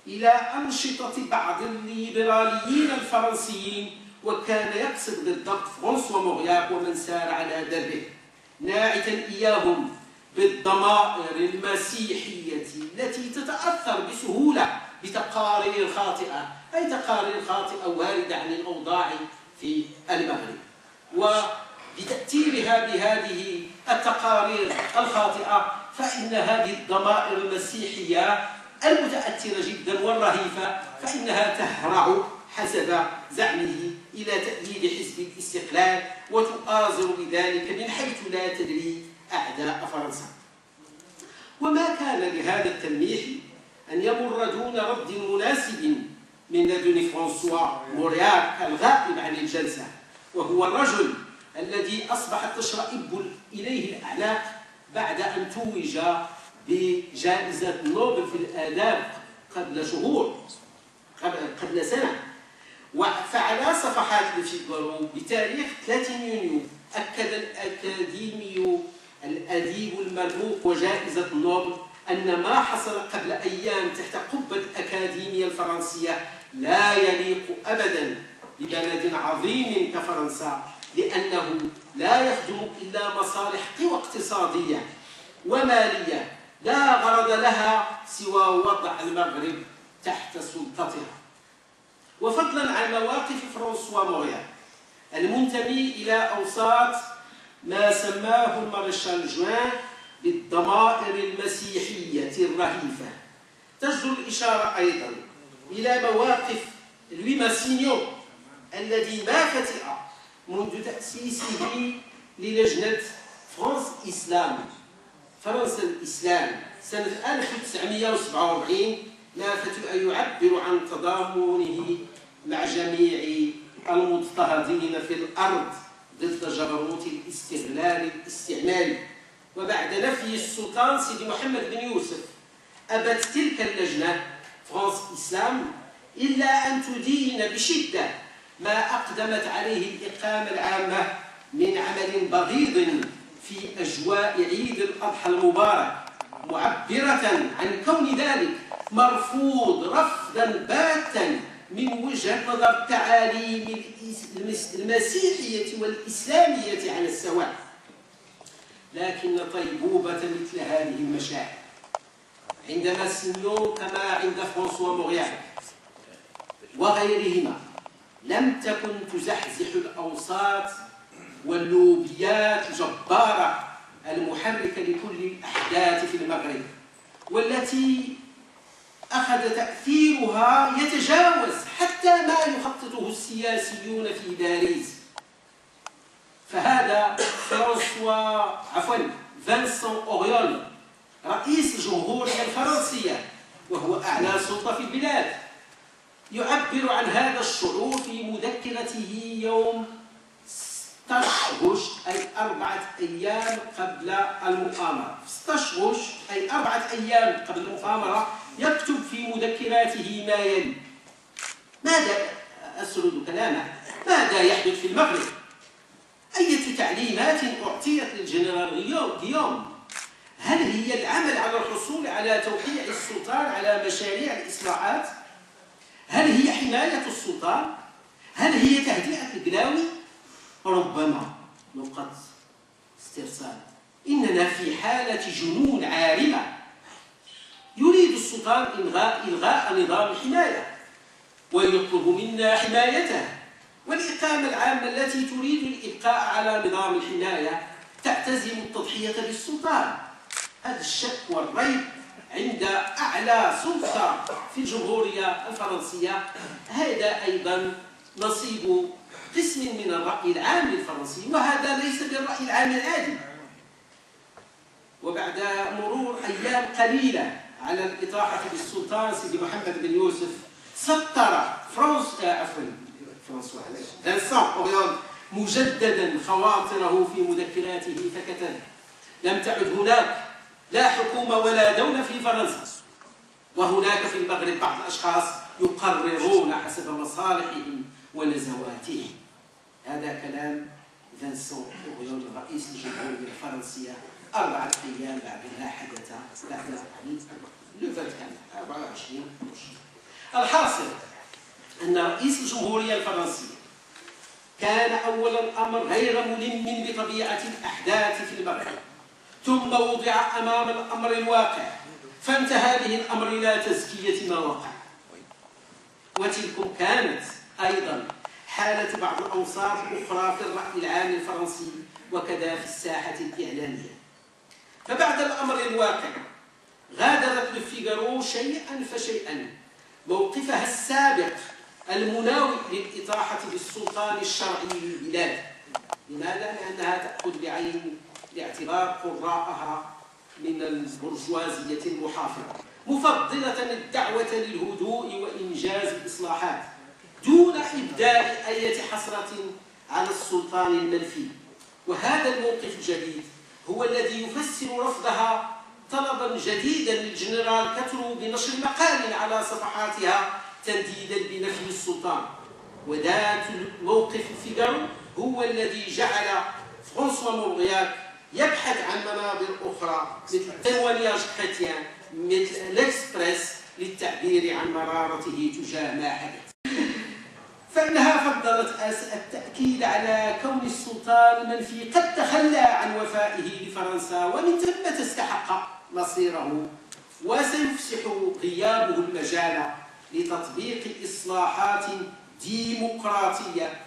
إلى أنشطة بعض الليبراليين الفرنسيين، وكان يقصد بالضبط فرانسوا موريال ومن سار على دربه، ناعتا إياهم بالضمائر المسيحية التي تتأثر بسهولة بتقارير خاطئة، أي تقارير خاطئة واردة عن الأوضاع في المغرب، وبتأثيرها بهذه التقارير الخاطئة فإن هذه الضمائر المسيحية المتأثرة جدا والرهيفة فإنها تهرع حسب زعمه إلى تأييد حزب الاستقلال وتؤازر بذلك من حيث لا تدري أعداء فرنسا. وما كان لهذا التلميح أن يمر دون رد مناسب من لدن فرانسوا موريال الغائب عن الجلسة، وهو الرجل الذي أصبحت تشرئب إليه الأعناق بعد أن توج بجائزة نوبل في الآداب قبل شهور، قبل سنة. فعلى صفحات الفيغارو بتاريخ 30 يونيو أكد الأكاديمي الأديب المرموق وجائزة نوبل أن ما حصل قبل أيام تحت قبة الأكاديمية الفرنسية لا يليق أبدا ببلد عظيم كفرنسا، لأنه لا يخدم إلا مصالح قوى اقتصادية ومالية لا غرض لها سوى وضع المغرب تحت سلطتها. وفضلا عن مواقف فرانسوا موريال المنتمي إلى أوساط ما سماه المارشال جوان بالضمائر المسيحية الرهيفة، تجدر الإشارة أيضا إلى مواقف لوي ماسينيو الذي ما فتئ منذ تأسيسه للجنة فرنسا الإسلام سنة 1947 لا فتئ يعبر عن تضامنه مع جميع المضطهدين في الأرض ضد جبروت الاستغلال الاستعماري. وبعد نفي السلطان سيدي محمد بن يوسف أبت تلك اللجنة فرنسا الإسلام إلا أن تدين بشدة ما أقدمت عليه الإقامة العامة من عمل بغيض في أجواء عيد الأضحى المبارك، معبرة عن كون ذلك مرفوض رفضا باتا من وجهة نظر تعاليم المسيحية والإسلامية على السواء. لكن طيبوبة مثل هذه المشاعر عند ماسينيو كما عند فرانسوا موريال وغيرهما لم تكن تزحزح الأوساط واللوبيات الجبارة المحركة لكل الأحداث في المغرب، والتي أخذ تأثيرها يتجاوز حتى ما يخططه السياسيون في باريس. فهذا فانسون أوريول رئيس الجمهورية الفرنسية وهو أعلى سلطة في البلاد يعبر عن هذا الشعور في مذكرته يوم 16 غشت أي 4 أيام قبل المؤامرة. 16 غشت أي 4 أيام قبل المؤامرة يكتب في مذكراته ما يلي. ماذا أسرد كلامه؟ ماذا يحدث في المغرب؟ أية تعليمات أعطيت للجنرال غيوم؟ هل هي العمل على الحصول على توقيع السلطان على مشاريع الإصلاحات؟ هل هي حماية السلطان؟ هل هي تهدئة القلاوي؟ ربما نقطة استرسال. إننا في حالة جنون عارمة. يريد السلطان إلغاء نظام الحماية ويطلب منا حمايته، والإقامة العامة التي تريد الإبقاء على نظام الحماية تعتزم التضحية بالسلطان. هذا الشك والريب عند أعلى سلطة في الجمهورية الفرنسية، هذا أيضا نصيب قسم من الرأي العام الفرنسي، وهذا ليس بالرأي العام العادي. وبعد مرور أيام قليلة على الإطاحة بالسلطان سيدي محمد بن يوسف، سطر فينسون أوريون مجددا خواطره في مذكراته فكتب: لم تعد هناك لا حكومة ولا دولة في فرنسا، وهناك في المغرب بعض الأشخاص يقررون حسب مصالحهم ونزواتهم. هذا كلام فينسون أوريون رئيس الجمهورية الفرنسية 4 أيام بعد ما حدث بعد لو 24. الحاصل أن رئيس الجمهورية الفرنسية كان أول الأمر غير ملم بطبيعة الأحداث في المغرب، ثم وضع أمام الأمر الواقع، فانتهى به الأمر إلى تزكية ما وقع. وتلكم كانت أيضا حالة بعض الأوساط الأخرى في الرأي العام الفرنسي وكذا في الساحة الإعلامية. فبعد الأمر الواقع غادرت لو فيغارو شيئا فشيئا موقفها السابق المناوئ للإطاحة بالسلطان الشرعي للبلاد. لماذا؟ لأنها تأخذ بعين الاعتبار قراءها من البرجوازية المحافظة، مفضلة الدعوة للهدوء وإنجاز الإصلاحات دون إبداء أي حسرة على السلطان المنفي. وهذا الموقف الجديد هو الذي يفسر رفضها طلبا جديدا للجنرال كاترو بنشر مقال على صفحاتها تنديدا بنفي السلطان. وذات موقف فيغارو هو الذي جعل فرانسوا مونغياك يبحث عن منابر أخرى مثل تيموانياج كريتيان، مثل الإكسبريس، للتعبير عن مرارته تجاه ما حدث. فإنها فضلت التأكيد على كون السلطان المنفي قد تخلى عن وفائه لفرنسا، ومن ثم تستحق مصيره، وسيفسح غيابه المجال لتطبيق إصلاحات ديمقراطية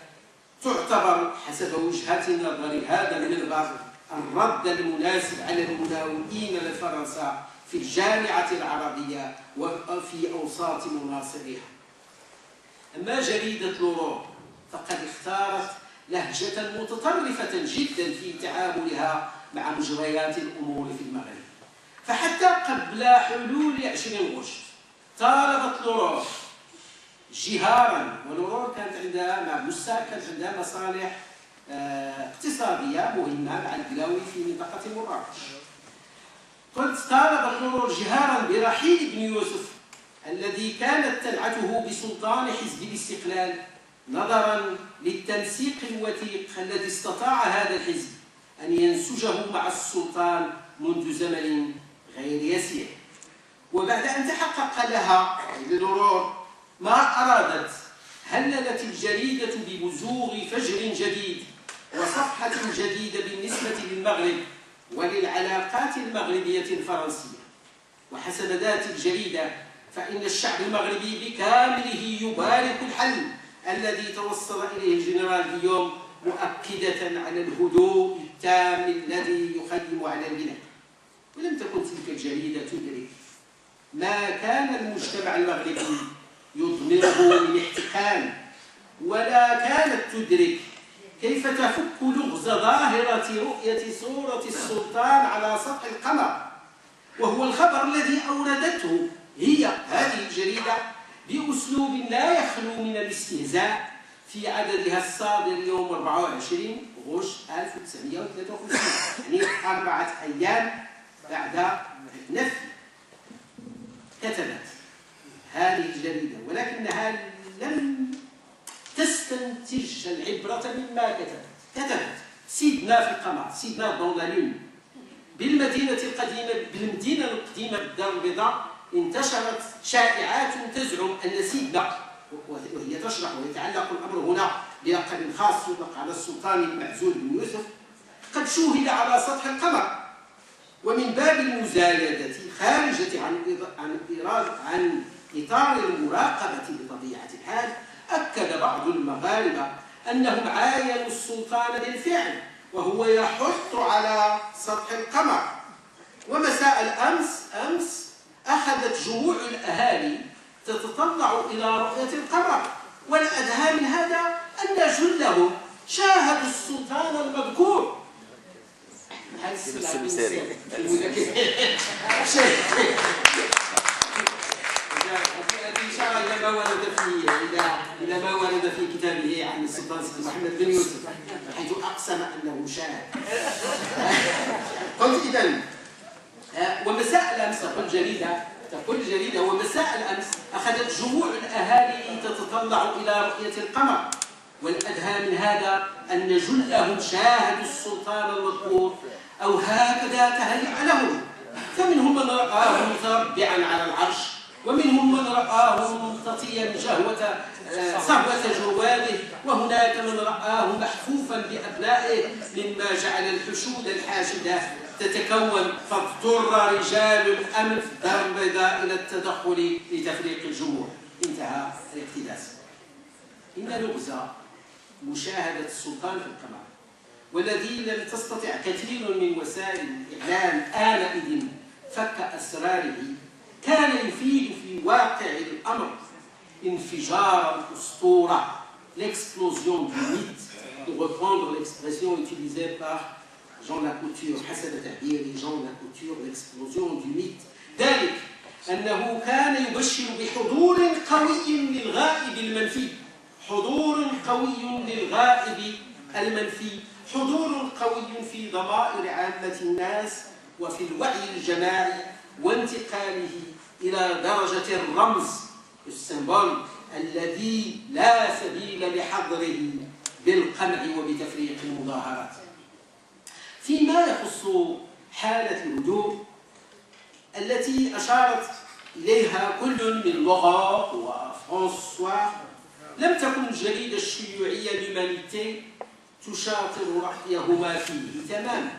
تعتبر حسب وجهة نظر هذا المنبر الرد المناسب على المناوئين لفرنسا في الجامعة العربية وفي أوساط مناصريها. أما جريدة لورور فقد اختارت لهجة متطرفة جدا في تعاملها مع مجريات الأمور في المغرب. فحتى قبل حلول 20 غشت طالبت لورور جهارا، ولورور كانت عندها مع بوسا كانت عندها مصالح اقتصادية مهمة مع القلاوي في منطقة مراكش. طالبت لورور جهارا برحيل ابن يوسف الذي كانت تنعته بسلطان حزب الاستقلال، نظرا للتنسيق الوثيق الذي استطاع هذا الحزب أن ينسجه مع السلطان منذ زمن غير يسير. وبعد أن تحقق لها لورور ما أرادت، هللت الجريدة ببزوغ فجر جديد وصفحة جديدة بالنسبة للمغرب وللعلاقات المغربية الفرنسية. وحسب ذات الجريدة فإن الشعب المغربي بكامله يبارك الحل الذي توصل إليه الجنرال غيوم، مؤكدة على الهدوء التام الذي يخيم على البلاد. ولم تكن تلك الجريدة تدرك ما كان المجتمع المغربي يضمره من احتقان، ولا كانت تدرك كيف تفك لغز ظاهرة رؤية صورة السلطان على سطح القمر، وهو الخبر الذي أوردته هي هذه الجريدة بأسلوب لا يخلو من الاستهزاء في عددها الصادر يوم 24 غشت 1953، يعني 4 أيام بعد نفي. كتبت هذه الجريدة ولكنها لم تستنتج العبرة مما كتبت سيدنا في القمر، سيدنا دون لا لون. بالمدينة القديمة بالدار البيضاء انتشرت شائعات تزعم أن سيدنا وهي تشرح ويتعلق الأمر هنا بلقب خاص يطلق على السلطان المعزول بن يوسف قد شوهد على سطح القمر، ومن باب المزايدة خارجة عن إطار المراقبة بطبيعة الحال، أكد بعض المغاربة أنهم عاينوا السلطان بالفعل وهو يحط على سطح القمر. ومساء الأمس أخذت جموع الأهالي تتطلع إلى رؤية القمر، والأدهى من هذا أن جلهم شاهدوا السلطان المذكور. السمساري هذه إشارة إلى ما ورد في كتابه عن السلطان سيدي محمد بن يوسف، حيث أقسم أنه شاهد. قلت إذن ومساء الأمس تقول الجريدة ومساء الأمس أخذت جموع الأهالي تتطلع إلى رؤية القمر، والأدهى من هذا أن جلهم شاهدوا السلطان المذكور أو هكذا تهيأ لهم، فمنهم من رآه متربعا على العرش، ومنهم من رآه ممتطيا صهوة جواده، وهناك من رآه محفوفا بأبنائه، مما جعل الحشود الحاشدة تتكون، فاضطر رجال الأمن دار البيضاء إلى التدخل لتفريق الجموع. انتهى الاقتباس. إن لغز مشاهدة السلطان في القمر، والذي لم تستطع كثير من وسائل الإعلام آنئذ فك أسراره، كان يفيد في واقع الأمر انفجار الأسطورة، l'explosion du mythe, pour reprendre l'expression utilisée par Jean Lacouture حسب تعبير Jean Lacouture، l'explosion du mythe. ذلك أنه كان يبشر بحضور قوي للغائب المنفي، حضور قوي للغائب المنفي، حضور قوي في ضمائر عامة الناس وفي الوعي الجماعي، وانتقاله إلى درجة الرمز السيمبول الذي لا سبيل لحضره بالقمع وبتفريق المظاهرات. فيما يخص حالة الهدوء التي أشارت إليها كل من لوغوب وفرانسوا، لم تكن الجريدة الشيوعية لومانيتي تشاطر رأيهما فيه تماما،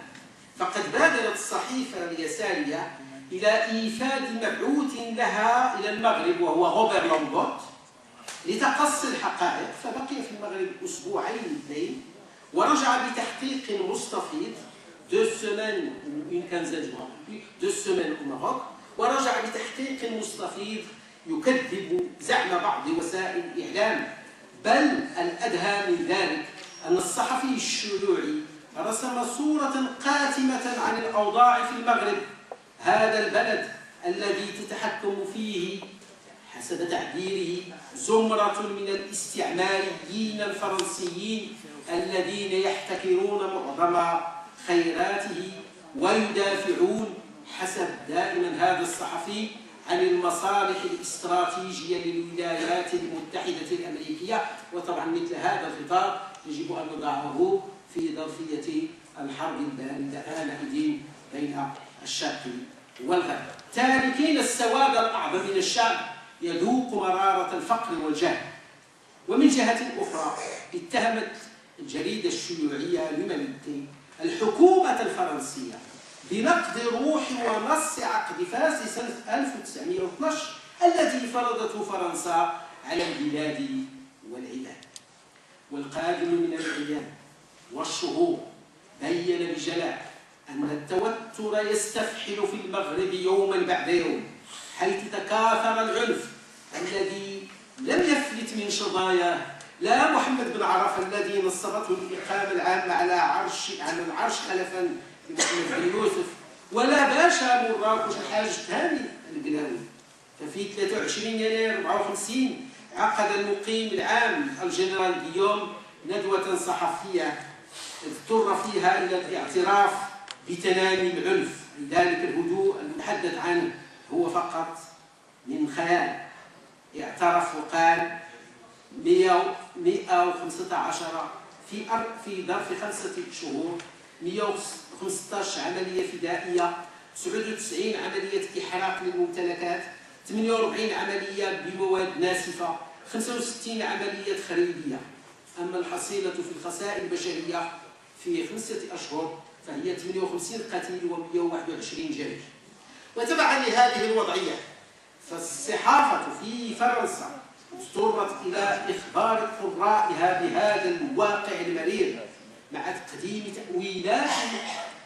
فقد بادرت الصحيفة اليسارية إلى إيفاد مبعوث لها إلى المغرب وهو غوبر لومبوت لتقصي الحقائق، فبقي في المغرب أسبوعين اثنين، ورجع بتحقيق مستفيض 2 semaines ou une quinzaine de jours, 2 semaines au Maroc، ورجع بتحقيق مستفيض يكذب زعم بعض وسائل الإعلام. بل الأدهى من ذلك أن الصحفي الشيوعي رسم صورة قاتمة عن الأوضاع في المغرب، هذا البلد الذي تتحكم فيه حسب تعبيره زمرة من الاستعماريين الفرنسيين الذين يحتكرون معظم خيراته ويدافعون حسب دائما هذا الصحفي عن المصالح الاستراتيجية للولايات المتحدة الأمريكية. وطبعا مثل هذا الخطاب يجب أن نضعه في ظرفية الحرب الباردة آنئذ بين الشرق والغرب. تاركين السواد الأعظم من الشعب يذوق مرارة الفقر والجهل. ومن جهة أخرى اتهمت الجريدة الشيوعية لومانيتي الحكومة الفرنسية بنقد روح ونص عقد فاس سنة 1912 الذي فرضته فرنسا على البلاد والعباد. والقادم من الأيام والشهور بين بجلاء أن التوتر يستفحل في المغرب يوما بعد يوم، حيث تكاثر العنف الذي لم يفلت من شظاياه لا محمد بن عرفة الذي نصبته الإقامة العامة على العرش خلفا لمحمد بن يوسف، ولا باشا مراكش الحاج الثاني القلاوي. ففي 23 يناير 54 عقد المقيم العام الجنرال غيوم ندوة صحفية اضطر فيها إلى الاعتراف بتنامي العنف. لذلك الهدوء المتحدث عنه هو فقط من خيال. اعترف وقال 115 في ظرف 5 شهور 115 عملية فدائية، 99 عملية إحراق للممتلكات، 48 عملية بمواد ناسفة، 65 عملية خريبية. أما الحصيلة في الخسائر البشرية في 5 أشهر فهي 58 قتيل و121 جريح. وتبعا لهذه الوضعية فالصحافة في فرنسا اضطرت إلى إخبار قرائها بهذا الواقع المرير مع تقديم تأويلات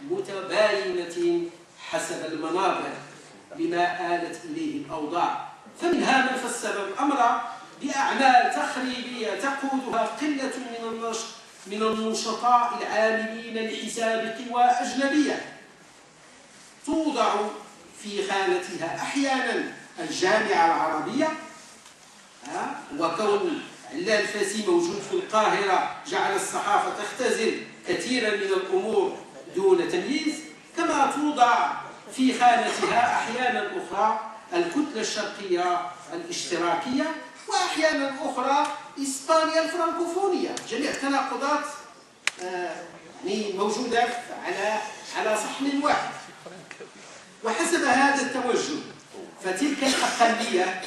متباينة حسب المناظر لما آلت إليه الأوضاع. فمنها من فسر الأمر بأعمال تخريبية تقودها قلة من النشطاء العاملين لحساب قوى أجنبية توضع في خانتها أحيانا الجامعة العربية، وكون علال فاسي موجود في القاهرة جعل الصحافة تختزل كثيرا من الأمور دون تمييز، كما توضع في خانتها أحيانا أخرى الكتلة الشرقية الاشتراكية، وأحيانا أخرى إسبانيا الفرنكوفونية. جميع تناقضات يعني موجودة على صحن واحد. وحسب هذا التوجه فتلك الأقلية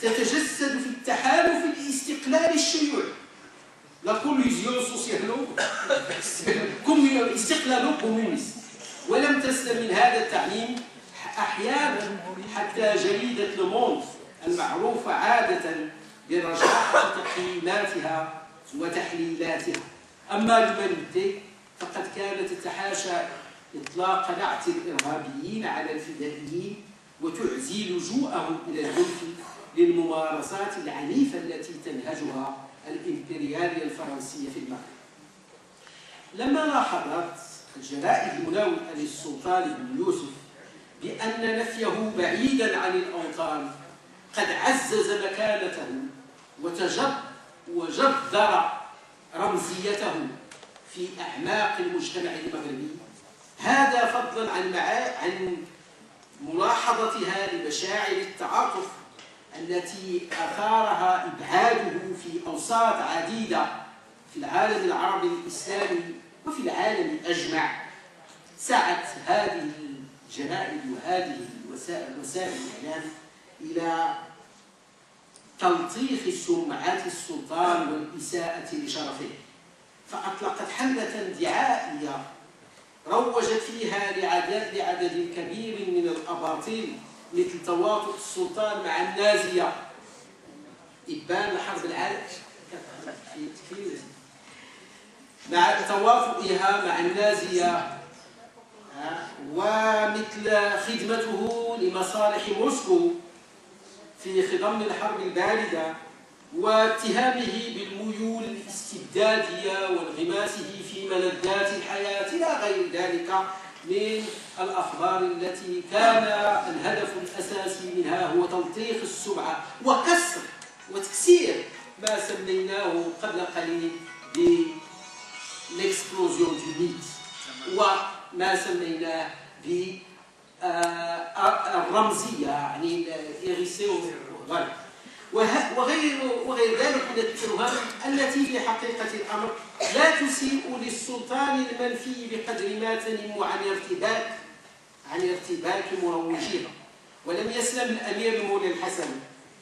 تتجسد في التحالف الاستقلالي الشيوعي، لا كوليزيون سوسيالو استقلال كومونيست. ولم تسلم من هذا التعليم أحيانا حتى جريدة لوموند المعروفة عادة برجاحة تقييماتها وتحليلاتها. أما لومانيتي فقد كانت تتحاشى إطلاق نعت الإرهابيين على الفدائيين وتعزي لجوءهم إلى العنف للممارسات العنيفة التي تنهجها الإمبريالية الفرنسية في المغرب. لما لاحظت الجرائد المناولة للسلطان بن يوسف بأن نفيه بعيدا عن الأوطان قد عزز مكانته وجذر رمزيته في أعماق المجتمع المغربي، هذا فضلا عن ملاحظتها لمشاعر التعاطف التي أثارها إبعاده في أوساط عديدة في العالم العربي الإسلامي وفي العالم أجمع. سعت هذه الجرائد وهذه وسائل الإعلام إلى تلطيخ سمعة السلطان والإساءة لشرفه، فأطلقت حملة دعائية روجت فيها لعدد كبير من الأباطيل مثل تواطؤ السلطان مع النازية، إبان الحرب العالمية مع تواطؤها مع النازية، ومثل خدمته لمصالح موسكو في خضم الحرب الباردة، واتهامه بالميول الاستبدادية وانغماسه في ملذات الحياة إلى غير ذلك من الأخبار التي كان الهدف الأساسي منها هو تلطيخ السمعة وكسر وتكسير ما سميناه قبل قليل بالإكسبلوزيون دو ميت، وما سميناه بالرمزية يعني الإغيسيون وغير ذلك من التوهم التي في حقيقة الأمر لا تسيء للسلطان المنفي بقدر ما تنم عن ارتباك مروجيها. ولم يسلم الأمير المولى الحسن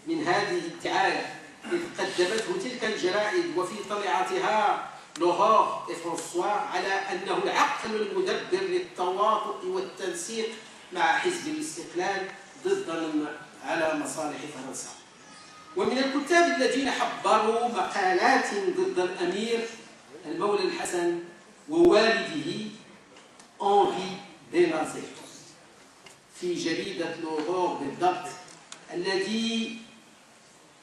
من هذه الدعاية إذ قدمته تلك الجرائد وفي طلعتها لوغور فرانسوا على أنه العقل المدبر للتواطؤ والتنسيق مع حزب الاستقلال ضدا على مصالح فرنسا. ومن الكتاب الذين حبروا مقالات ضد الأمير المولى الحسن ووالده أنري بنازي في جريدة لوغور بالضبط، الذي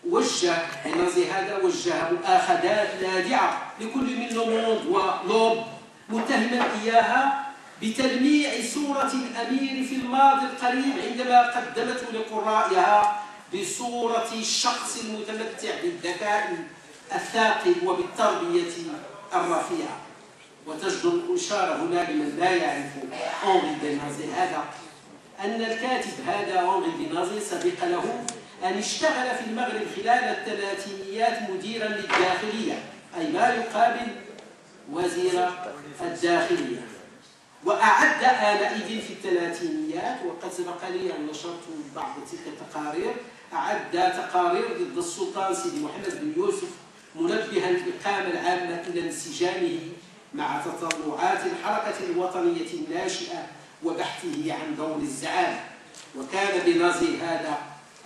وجه بنازي هذا وجه مؤاخذات لاذعة لكل من لوموند ولوب متهما إياها بتلميع صورة الأمير في الماضي القريب عندما قدمته لقرائها بصورة الشخص المتمتع بالذكاء الثاقب وبالتربية الرفيعة. وتجدر الإشارة هنا لمن لا يعرف أنري بنازي هذا أن الكاتب هذا أنري بنازي سبق له أن اشتغل في المغرب خلال الثلاثينيات مديرا للداخلية، أي ما يقابل وزير الداخلية، وأعد آنئذ في الثلاثينيات، وقد سبق لي أن نشرت بعض تلك التقارير، أعد تقارير ضد السلطان سيدي محمد بن يوسف، منبها الإقامة العامة إلى انسجامه مع تطلعات الحركة الوطنية الناشئة وبحثه عن دور الزعامة. وكان بنظير هذا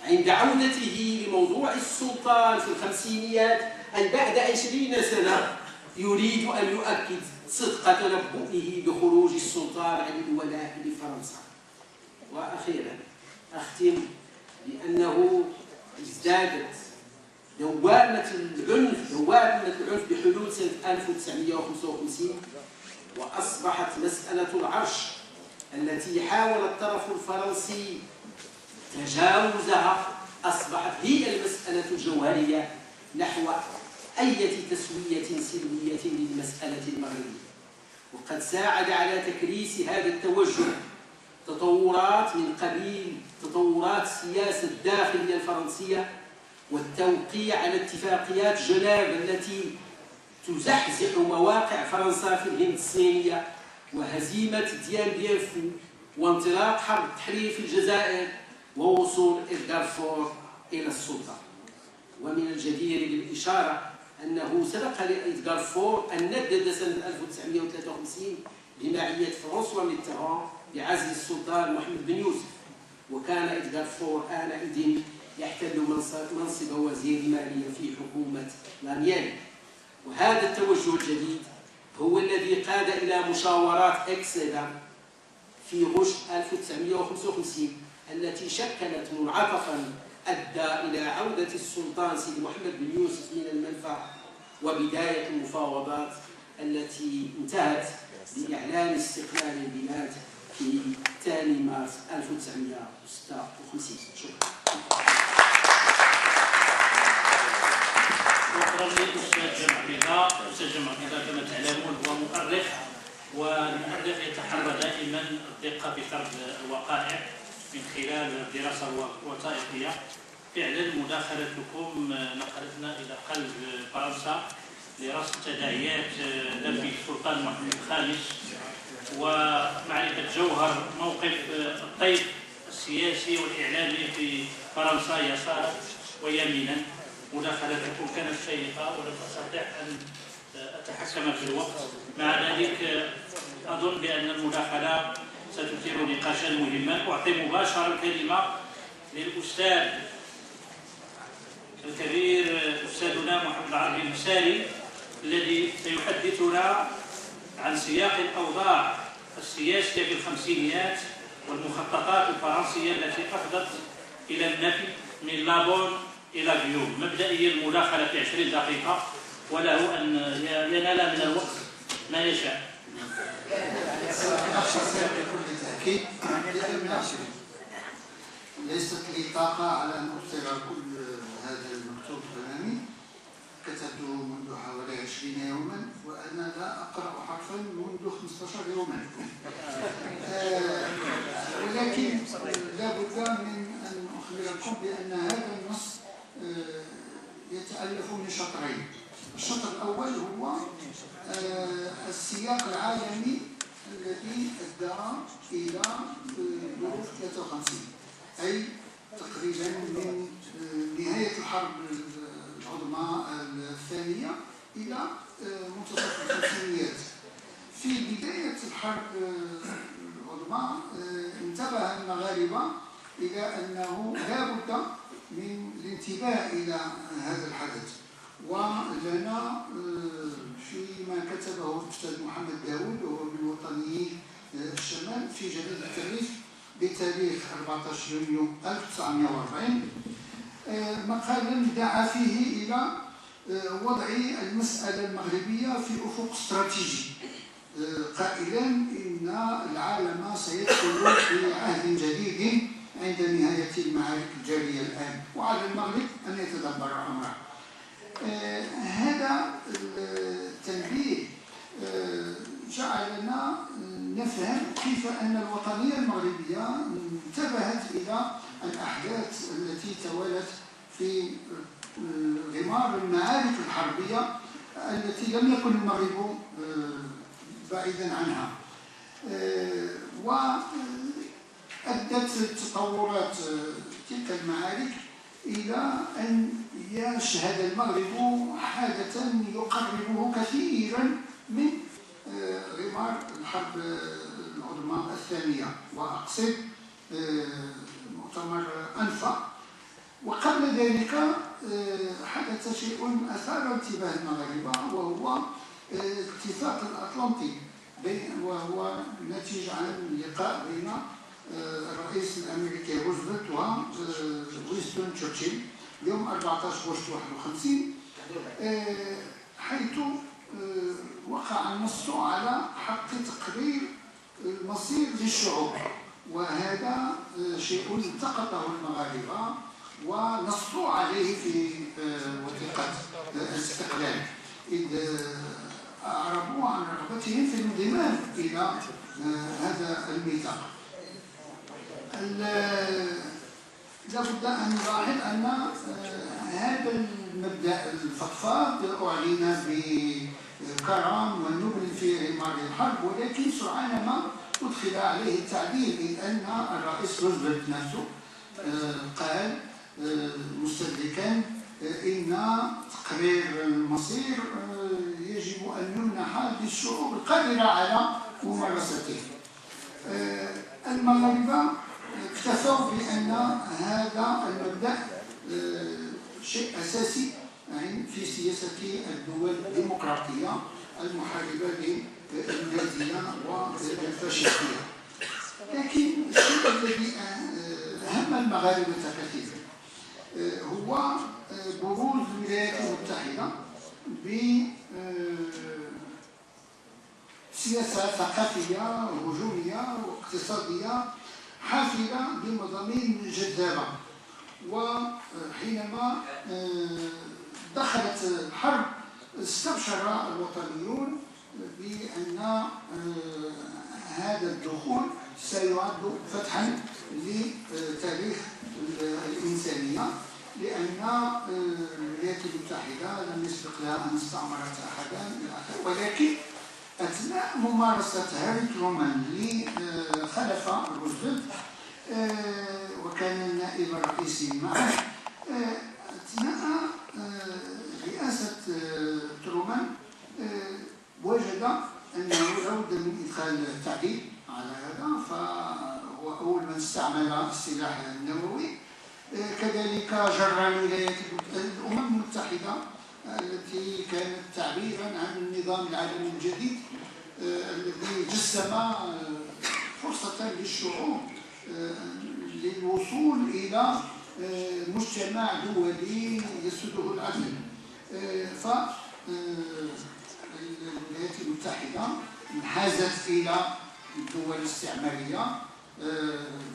عند عودته لموضوع السلطان في الخمسينيات، أي بعد 20 سنة، يريد أن يؤكد صدق تنبؤه بخروج السلطان عن الولاء لفرنسا. وأخيرا أختم بأنه ازدادت دوامة العنف بحلول سنة 1955، وأصبحت مسألة العرش التي حاول الطرف الفرنسي تجاوزها أصبحت هي المسألة الجوهرية نحو أي تسوية سلمية للمسألة المغربية. وقد ساعد على تكريس هذا التوجه تطورات من قبيل تطورات السياسة الداخلية الفرنسية، والتوقيع على اتفاقيات جنيف التي تزحزح مواقع فرنسا في الهند الصينية، وهزيمة ديان بيانفو، وانطلاق حرب التحرير في الجزائر، ووصول دارفور إلى السلطة. ومن الجدير بالإشارة أنه سبق لإدغار فور أن ندد سنة 1953 بمعية فرانسوا ميتران بعزل السلطان محمد بن يوسف، وكان إدغار فور آنئذ يحتل منصب وزير مالية في حكومة لاميان. وهذا التوجه الجديد هو الذي قاد إلى مشاورات إكسيدا في غش 1955 التي شكلت منعطفا أدى إلى عودة السلطان سيدي محمد بن يوسف من المنفى، وبداية المفاوضات التي انتهت بإعلان استقلال البلاد في 2 مارس 1956. شكرا. شكرا للأستاذ جمع بيضاء. الأستاذ جمع بيضاء كما تعلمون هو مؤرخ، والمؤرخ يتحرى دائما الدقة في سرد الوقائع من خلال الدراسة الوثائقية. فعلا مداخلتكم نقلتنا إلى قلب فرنسا لرصد تداعيات ذنب السلطان محمد الخامس ومعرفة جوهر موقف الطيف السياسي والإعلامي في فرنسا يسارا ويمينا. مداخلتكم كانت شيقة ولم أستطع أن أتحكم في الوقت، مع ذلك أظن بأن المداخلة ستثير نقاشا مهما. أعطي مباشرة الكلمة للأستاذ الكبير أستاذنا محمد العربي المسالي، الذي سيحدثنا عن سياق الأوضاع السياسية في الخمسينيات والمخططات الفرنسية التي أفضت إلى النفي من لابون إلى بيوم. مبدئيا المداخلة في 20 دقيقة، وله أن ينال من الوقت ما يشاء. بكل تأكيد ليست لي طاقة على أن أبصر كل هذا المكتوب أمامي. كتبته منذ حوالي 20 يوما، وأنا لا أقرأ حرفا منذ 15 يوما. ولكن لا بد من أن أخبركم بأن هذا النص يتألف من شطرين. الشطر الأول هو السياق العالمي الذي أدى إلى ظروف 53، أي تقريبا من نهاية الحرب العظمى الثانية إلى منتصف الخمسينيات. في بداية الحرب العظمى انتبه المغاربة إلى أنه لا بد من الانتباه إلى هذا الحدث. ولنا فيما كتبه الأستاذ محمد داود وهو من وطني الشمال في جريدة التاريخ بتاريخ 14 يونيو 1940 مقالا دعا فيه إلى وضع المسألة المغربية في أفق استراتيجي، قائلا إن العالم سيدخل في عهد جديد عند نهاية المعارك الجارية الآن، وعلى المغرب أن يتدبر أمره. هذا التنبيه جعلنا نفهم كيف أن الوطنية المغربية انتبهت إلى الأحداث التي توالت في غمار المعارك الحربية التي لم يكن المغرب بعيدا عنها. وأدت تطورات تلك المعارك إلى أن يشهد المغرب حادثا يقربه كثيرا من غمار الحرب العظمى الثانية، وأقصد مؤتمر أنفا. وقبل ذلك حدث شيء أثار انتباه المغاربة، وهو اتفاق الأطلنطي، وهو ناتج عن لقاء بين الرئيس الأمريكي روزفلت ووينستون تشرشل يوم 14 أغسطس 51، حيث وقع النص على حق تقرير المصير للشعوب، وهذا شيء التقطه المغاربة ونصوا عليه في وثيقة الاستقلال، إذ أعربوا عن رغبتهم في الانضمام إلى هذا الميثاق. لابد أن نلاحظ أن هذا المبدأ الفضفاض أعلن بكرم ونبل في غمار الحرب، ولكن سرعان ما أدخل عليه التعديل، إذ أن الرئيس روزفلت نفسه قال مستدركا إن تقرير المصير يجب أن يمنح للشعوب القادرة على ممارسته. المغاربة اكتفوا بأن هذا المبدأ شيء أساسي في سياسة الدول الديمقراطية المحاربة للنازية والفاشيستية. لكن الشيء الذي أهم المغاربة كثيرا هو بروز الولايات المتحدة بسياسة ثقافية هجومية واقتصادية حافلة بمضامين جذابة. وحينما دخلت الحرب استبشر الوطنيون بأن هذا الدخول سيعد فتحا لتاريخ الإنسانية، لأن الولايات المتحدة لم يسبق لها أن استعمرت أحدا، ولكن أثناء ممارسة هاري ترومان لخلف روزفلت وكان النائب الرئيسي معه، أثناء رئاسة ترومان وجد أنه لابد من إدخال التعديل على هذا، فهو أول من استعمل السلاح النووي. كذلك جرى الأمم المتحدة التي كانت تعبيرا عن النظام العالمي الجديد الذي جسم فرصة للشعوب للوصول إلى مجتمع دولي يسوده العدل. فالولايات المتحدة انحازت إلى الدول الاستعمارية،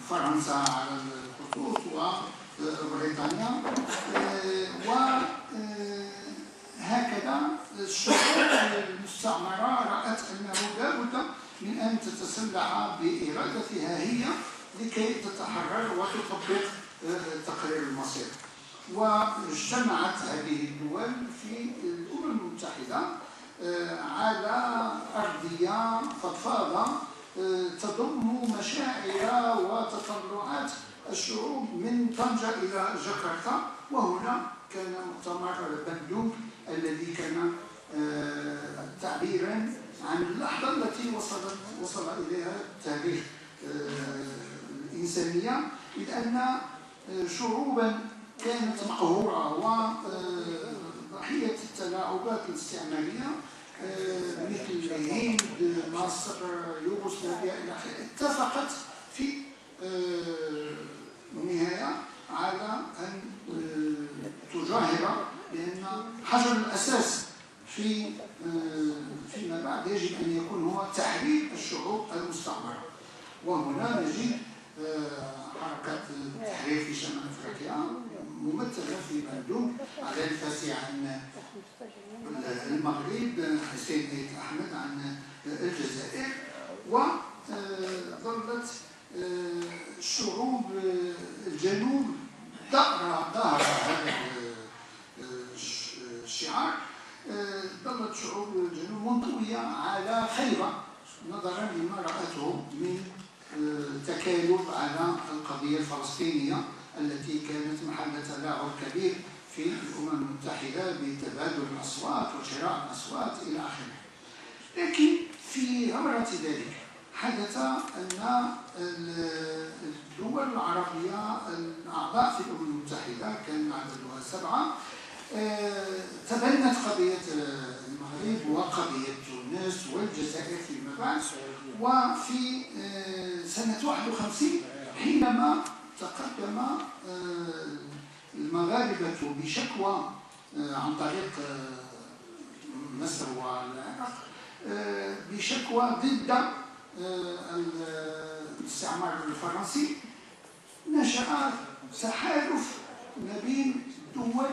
فرنسا على الخصوص وبريطانيا، وهكذا الشعوب المستعمرة رأت أنه لا بد من أن تتسلح بإرادتها هي لكي تتحرر وتطبق تقرير المصير. واجتمعت هذه الدول في الأمم المتحدة على أرضية فضفاضة تضم مشاعر وتطلعات الشعوب من طنجة إلى جاكرتا. وهنا كان مؤتمر بندونغ الذي كان تعبيرا عن اللحظة التي وصل إليها تاريخ الإنسانية، إذ أن شعوبا كانت مقهورة وضحية التلاعبات الاستعمارية مثل الهند، مصر، يوغوسلافيا إلى آخره، اتفقت في النهاية على أن تجاهر بأن حجر الأساس فيما بعد يجب أن يكون هو تحرير الشعوب المستعمرة. وهنا نجد حركة التحرير في شمال أفريقيا ممثلة في بندونغ على الفاسي عن المغرب، حسين عيد أحمد عن الجزائر. وظلت شعوب الجنوب ظهر هذا الشعار، ظلت شعوب الجنوب منطوية على خيبة نظرا لما رأته من تكالب على القضية الفلسطينية التي كانت محل تلاعب كبير في الأمم المتحدة بتبادل الأصوات وشراء الأصوات إلى آخره. لكن في غمرة ذلك حدث أن الدول العربية الأعضاء في الأمم المتحدة كان عددها 7 تبنت قضية المغرب وقضية تونس والجزائر فيما بعد. وفي سنة 51 حينما تقدم المغاربة بشكوى عن طريق مصر والعراق بشكوى ضد الاستعمار الفرنسي، نشأ تحالف ما بين دول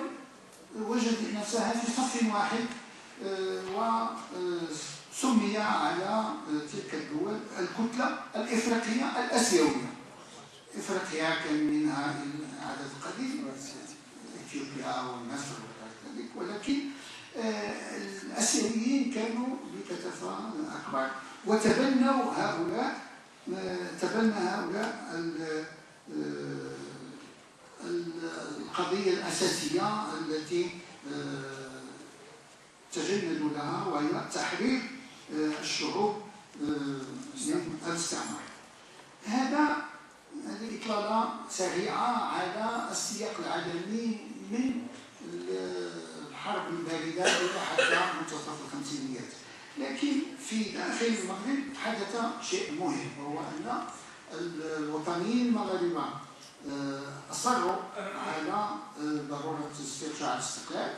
وجدت نفسها في صف واحد وسمي على تلك الدول الكتلة الإفريقية الآسيوية. إفريقيا كان منها عدد قليل، إثيوبيا ومصر وكذلك، ولكن الآسيويين كانوا بكثافة أكبر، وتبنوا هؤلاء القضية الأساسية التي تجندوا لها، وهي تحرير الشعوب من الاستعمار. هذه إطلالة سريعة على السياق العالمي من الحرب الباردة إلى حتى منتصف الخمسينيات. لكن في داخل المغرب حدث شيء مهم، وهو أن الوطنيين المغاربة أصروا على ضرورة استرجاع الاستقلال.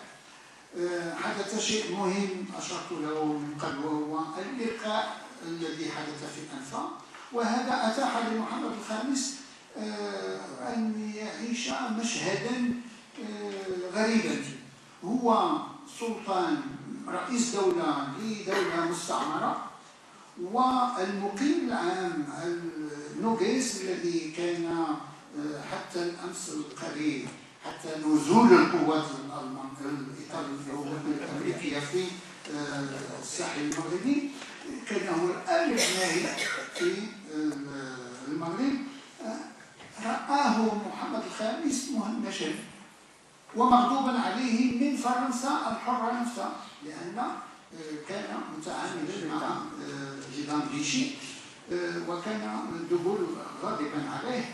حدث شيء مهم أشرت له من قبل، وهو اللقاء الذي حدث في أنفا، وهذا أتاح لمحمد الخامس أن يعيش مشهدا غريبا. هو سلطان رئيس دولة لدولة مستعمرة، والمقيم العام النوغيس الذي كان حتى الأمس القريب، حتى نزول القوات الأمريكية في الساحل المغربي، كان هو الأمير الناهي في المغرب. رآه محمد الخامس مهمشا ومغضوبا عليه من فرنسا الحرة نفسها، لأن كان متعاملا مع نظام فيشي، وكان دوغول غاضبا عليه.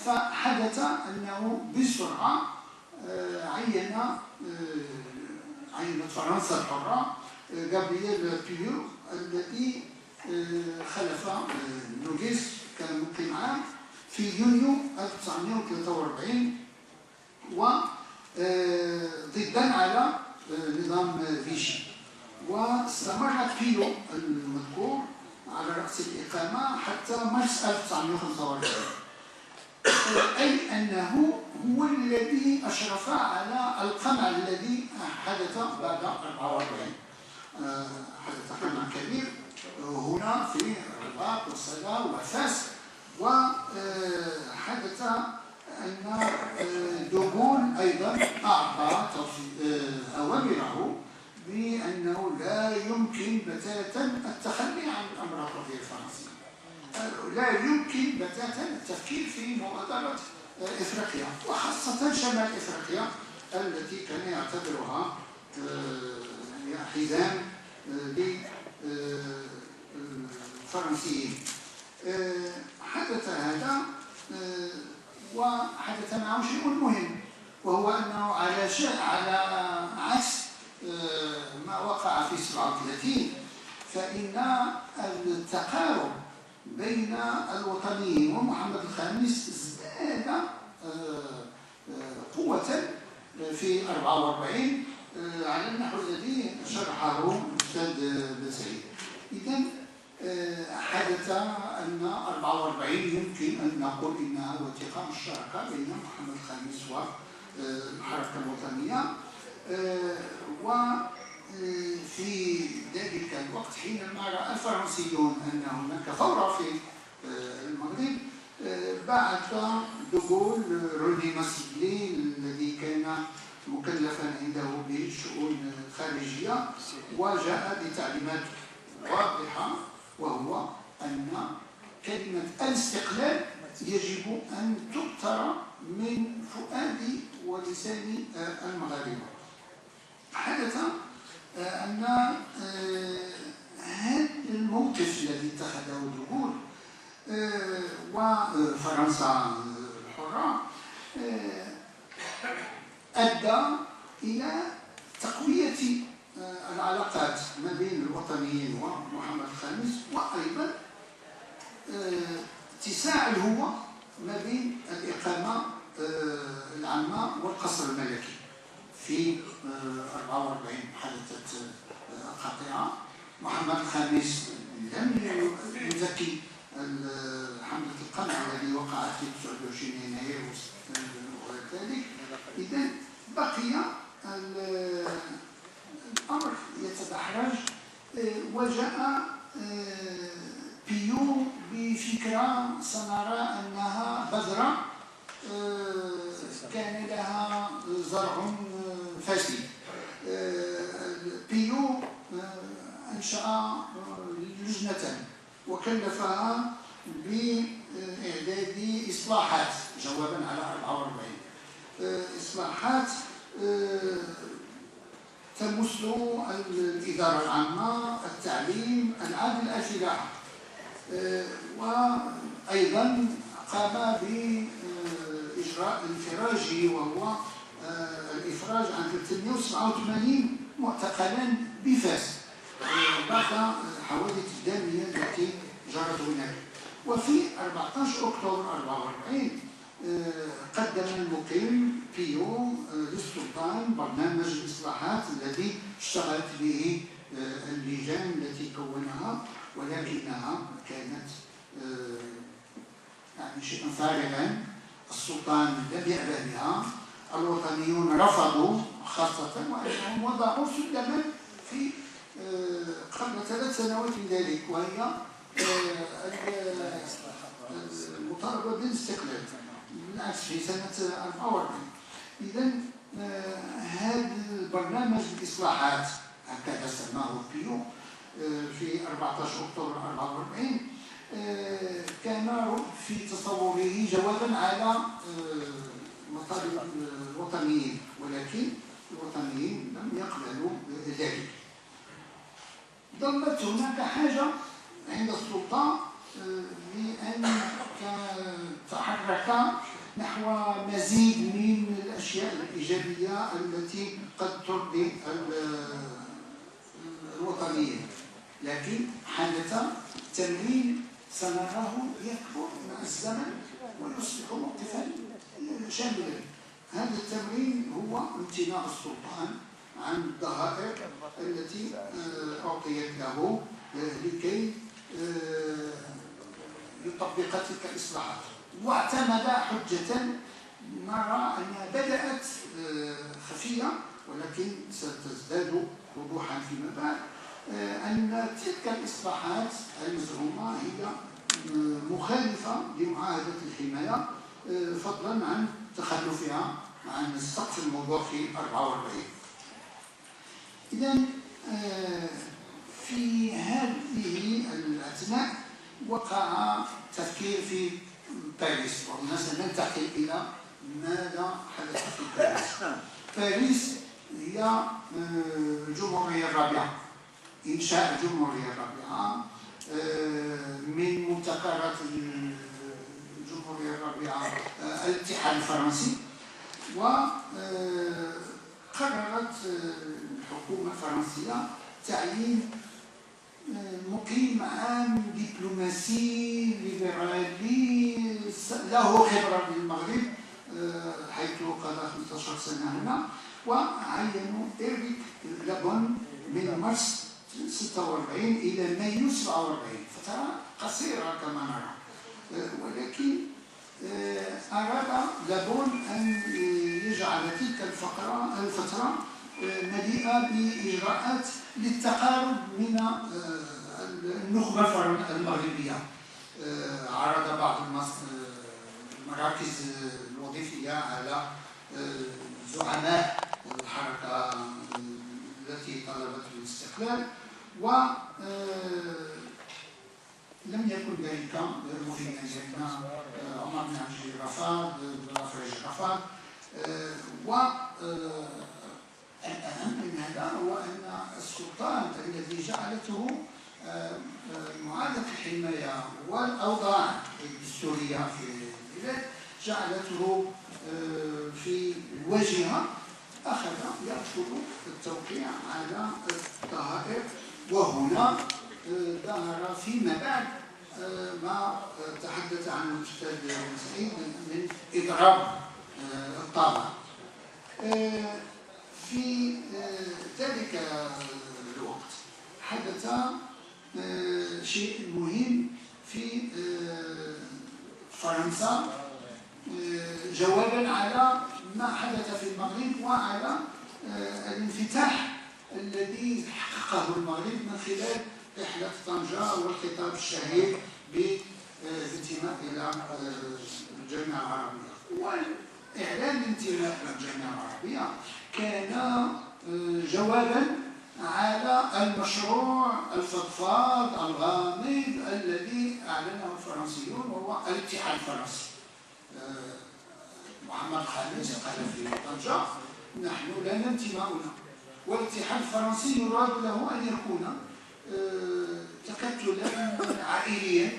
فحدث أنه بسرعة عينت فرنسا الحرة غابرييل بيو الذي خلف نوغيس كان مقيم عام في يونيو 1943 وضدا على نظام فيشي. واستمر بيو المذكور على رأس الإقامة حتى مارس 1945، أي أنه هو الذي أشرف على القمع الذي حدث بعد 44. حدث قمع كبير هنا في الرباط وصلا وفاس، وحدث أن دوغول أيضا أعطى أوامره بأنه لا يمكن بتاتا التخلي عن الأمبراطورية الفرنسية، لا يمكن بتاتا التفكير في مؤازرة إفريقيا، وخاصة شمال إفريقيا التي كان يعتبرها حزام للفرنسيين. حدث هذا، وحدث معه شيء مهم، وهو أنه على عكس ما وقع في 37، فإن التقارب بين الوطنيين ومحمد الخامس ازداد قوة في 44 على النحو الذي شرحه الأستاذ بسعيد. إذن حدث أن 44 يمكن أن نقول إنها وثيقة مشتركة بين محمد الخامس والحركة الوطنية. وفي ذلك الوقت حينما رأى الفرنسيون أن هناك ثورة في المغرب، بعث دوغول روني ماسيلي الذي كان مكلفا عنده بالشؤون الخارجية، وجاء بتعليمات واضحة وهو أن كلمة الاستقلال يجب أن تبتر من فؤاد ولسان المغاربة. حدث أن هذا الموقف الذي اتخذه الدول وفرنسا الحرة أدى إلى تقوية العلاقات ما بين الوطنيين ومحمد الخامس، وأيضا اتساع الهوة ما بين الإقامة العامة والقصر الملكي. في 44 حدثت قطيعة. محمد الخامس لم يزكي حملة القمع الذي وقعت في 29 يناير وغير ذلك. إذن بقي الأمر يتدحرج، وجاء بيو بفكرة سنرى أنها بذرة كان لها زرع فاسد. بيو أنشأ لجنة وكلفها بإعداد إصلاحات جوابا على 44 إصلاحات تمس الإدارة العامة، التعليم، العدل، الفلاحة. وأيضا قام بإجراء الإفراج، وهو الإفراج عن 387 معتقلا بفاس بعد الحوادث الدامية التي جرت هناك. وفي 14 أكتوبر 44 قدم المقيم بيو للسلطان برنامج الإصلاحات الذي اشتغلت به اللجان التي كونها، ولكنها كانت يعني شيئا فارغا. السلطان لم يأبه بها، الوطنيون رفضوا، خاصة وأنهم وضعوا سلما في قبل 3 سنوات من ذلك، وهي المطالبة بالاستقلال بالعكس في سنة 44. إذن هذا البرنامج الإصلاحات هكذا سماه بيو في 14 أكتوبر 44 كان في تصوره جوابا على مطالب الوطنيين، ولكن الوطنيين لم يقبلوا ذلك. ظلت هناك حاجة عند السلطة بأن تحرك نحو مزيد من الأشياء الإيجابية التي قد ترضي الوطنيين، لكن حدث تمرين سنراه يكبر مع الزمن ويصبح موقفا شاملا. هذا التمرين هو امتناع السلطان عن الضرائب التي أعطيت له لكي يطبق تلك الإصلاحات، واعتمد حجة نرى أنها بدأت خفية ولكن ستزداد وضوحا فيما بعد، أن تلك الإصلاحات المزعومة هي مخالفة لمعاهدة الحماية، فضلا عن تخلفها عن السقف الموضوع في 44. إذن في هذه الأثناء وقع تفكير في باريس، وهنا سننتقل إلى ماذا حدث في باريس. باريس هي الجمهورية الرابعة، إنشاء الجمهورية الرابعة من مبتكرات الجمهورية الرابعة الاتحاد الفرنسي. وقررت الحكومة الفرنسية تعيين مقيم عام دبلوماسي ليبرالي له خبرة بالمغرب، حيث قضى 15 سنة هنا، وعينوا إيريك لابون من مارس 46 إلى مايو 47، فترة قصيرة كما نرى. ولكن أراد لابون أن يجعل تلك الفترة مليئة بإجراءات للتقارب من النخبة المغربية. عرض بعض المراكز الوظيفية على زعماء الحركة التي طلبت الاستقلال، لم يكن ذلك مهما لأن عمر بن عبد العزيز رفض فرج رفض والأهم من هذا هو أن السلطان الذي جعلته معادة الحماية والأوضاع الدستورية في البلاد جعلته في الواجهة، أخذ يرفض التوقيع على الطهائر. وهنا ظهر فيما بعد ما تحدث عنه الأستاذ سعيد من إضراب الطابع. في ذلك الوقت حدث شيء مهم في فرنسا جوابا على ما حدث في المغرب وعلى الانفتاح الذي حققه المغرب من خلال رحلة طنجة والخطاب الشهير بالانتماء إلى الجامعة العربية. وإعلان الانتماء إلى الجامعة العربية كان جوابا على المشروع الفضفاض الغامض الذي أعلنه الفرنسيون وهو الاتحاد الفرنسي. محمد الخامس قال في طنجة: نحن لنا انتماؤنا، والاتحاد الفرنسي يراد له أن يكون تكتلا عائليا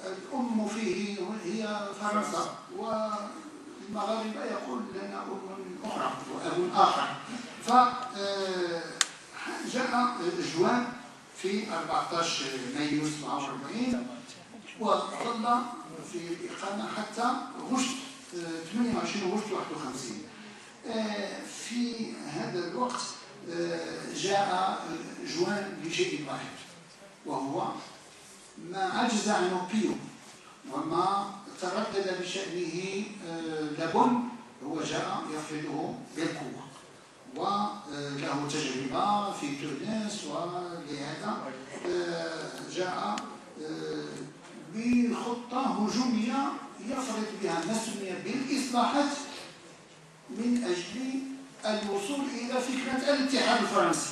الأم فيه هي فرنسا، والمغاربة يقول لنا أم أخرى وأب آخر. فجاء جوان في 14 مايو 47 وظل في الإقامة حتى غشت 28 غشت 51. في هذا الوقت جاء جوان بشيء واحد، وهو ما عجز عنه بيو وما تردد بشأنه لابون، هو جاء يفرضه بالقوة، وله تجربة في تونس، ولهذا جاء بخطة هجومية يفرض بها ما سمي بالإصلاحات من أجل الوصول إلى فكرة الاتحاد الفرنسي.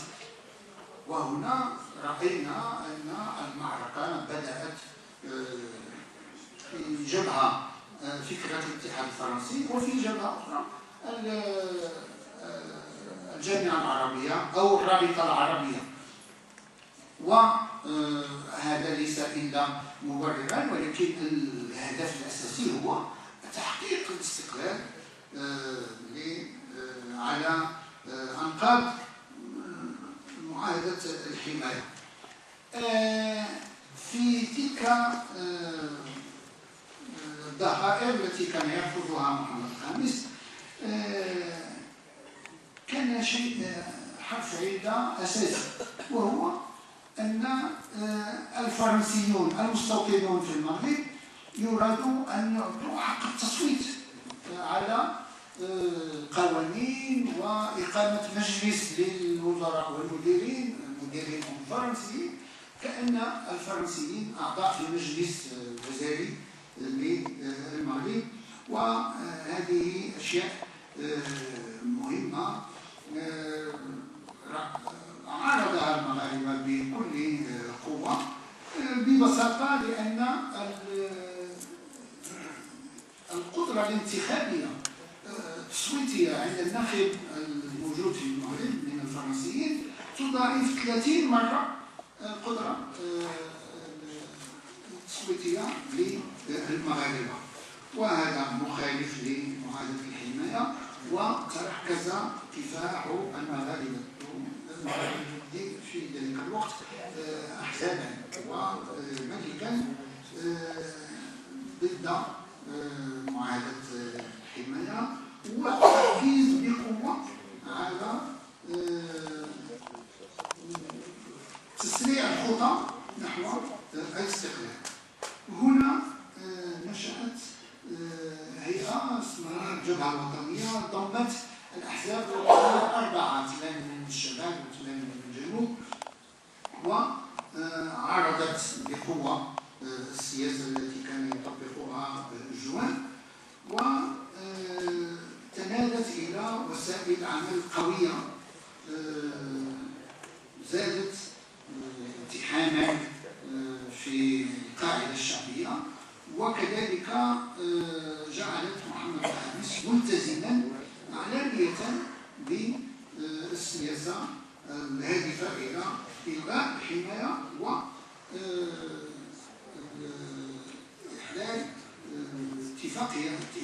وهنا رأينا أن المعركة بدأت في جبهة فكرة الاتحاد الفرنسي، وفي جبهة أخرى الجامعة العربية أو الرابطة العربية. وهذا ليس إلا مبررا، ولكن الهدف الأساسي هو تحقيق الاستقلال على أنقاض معاهدة الحماية. في تلك الضحائر التي كان يرفضها محمد الخامس كان شيء حرف علة أساسي، وهو أن الفرنسيون المستوطنون في المغرب يرادوا أن يعطوا حق التصويت على قوانين وإقامة مجلس للوزراء والمديرين الفرنسيين، كأن الفرنسيين أعضاء في مجلس وزاري للمغرب. وهذه أشياء مهمة عارضها المغاربة بكل قوة، ببساطة لأن القدرة الانتخابية التصويتية عند الناخب الموجود في المغرب من الفرنسيين تضاعف 30 مرة القدرة التصويتية للمغاربة، وهذا مخالف لمعاهدة الحماية. وتركز كفاح المغاربة في ذلك الوقت أحزابا وملكا ضد معاهدة الحماية، والتركيز بقوة على تسريع الخطى نحو الاستقلال. هنا نشأت هيئة اسمها الجبهة الوطنية، ضمت الأحزاب الوطنية 4، 8 من الشمال و8 من الجنوب، وعارضت بقوة السياسة التي كان يطبقها جوان، وتنادت إلى وسائل عمل قوية زادت امتحانا في وكذلك جعلت محمد الخامس ملتزما علانية بالسياسة الهادفة إلى إلغاء الحماية و إحلال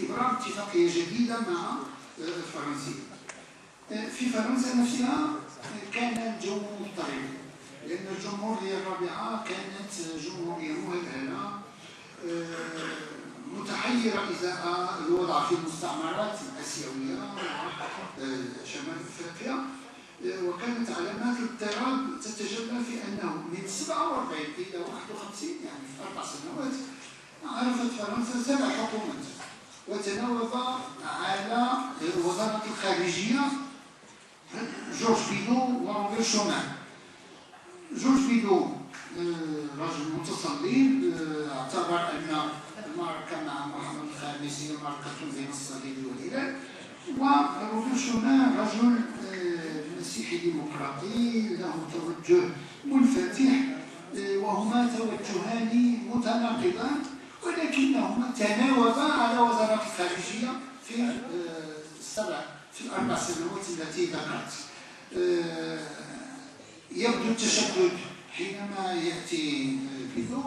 إبرام اتفاقية جديدة مع الفرنسيين. في فرنسا نفسها كان الجو مضطرب، لأن الجمهورية الرابعة كانت جمهورية مهدئة متحيرة إزاء الوضع في المستعمرات الآسيوية شمال أفريقيا، وكانت علامات الاضطراب تتجلى في أنه من 47 إلى 51 يعني في 4 سنوات عرفت فرنسا 7 حكومات، وتناوب على وزارة الخارجية جورج بيدو وروبير شومان. جورج بيدو رجل متصلب، اعتبر أن المعركة مع محمد الخامس هي معركة بين الصليب والهلال، وروبير شومان رجل مسيحي ديمقراطي له توجه منفتح، وهما توجهان متناقضان ولكنهما تناوبا على وزارة الخارجية في ال4 سنوات التي ذكرت. يبدو التشدد حينما يأتي بيدو،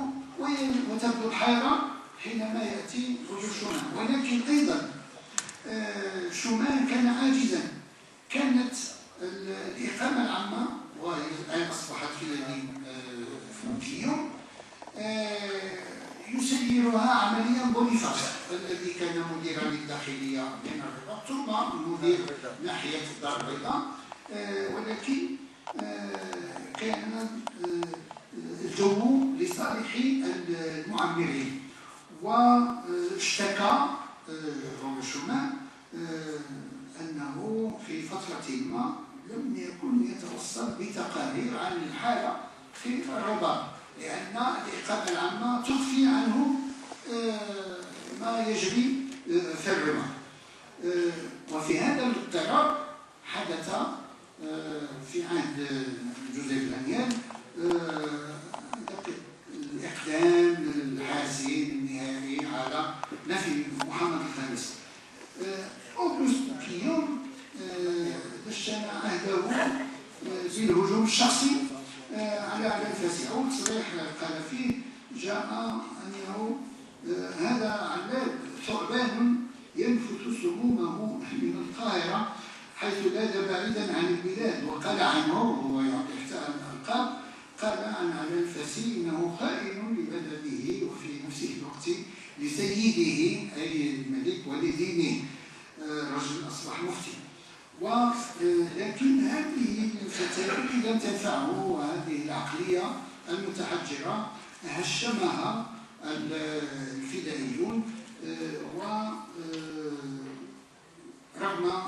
وتبدو الحيرة حينما يأتي روبير شومان، ولكن أيضا شومان كان عاجزا. كانت الإقامة العامة وهي الآن أصبحت في الذي فونكيون يسيرها عمليا بونيفاس الذي كان مديرا للداخلية من الرباط ثم مدير ناحية الدار البيضاء، ولكن كان الجو لصالح المعمرين، واشتكى روبير شومان أنه في فترة ما لم يكن يتوصل بتقارير عن الحالة في الرباط، لأن الإقامة العامة تخفي عنه ما يجري في الرباط. وفي هذا الاضطراب حدث في عهد جوزيف لانيال الإقدام الحاسم النهائي على نفي محمد الخامس. أوغوست بيون دشن عهده بالهجوم الشخصي على الفاسي. أول تصريح قال فيه جاء أنه هذا علاب ثعبان ينفث سمومه من القاهرة حيث لاد بعيدا عن البلاد، وقال عنه وهو يعطي احترام الألقاب، قال عن على الفاسي إنه خائن لبلده وفي نفس الوقت لسيده أي الملك ولدينه. رجل أصبح مفتي، ولكن هذه الفتاوى لم تنفعه، وهذه العقلية المتحجرة هشمها الفدائيون، ورغم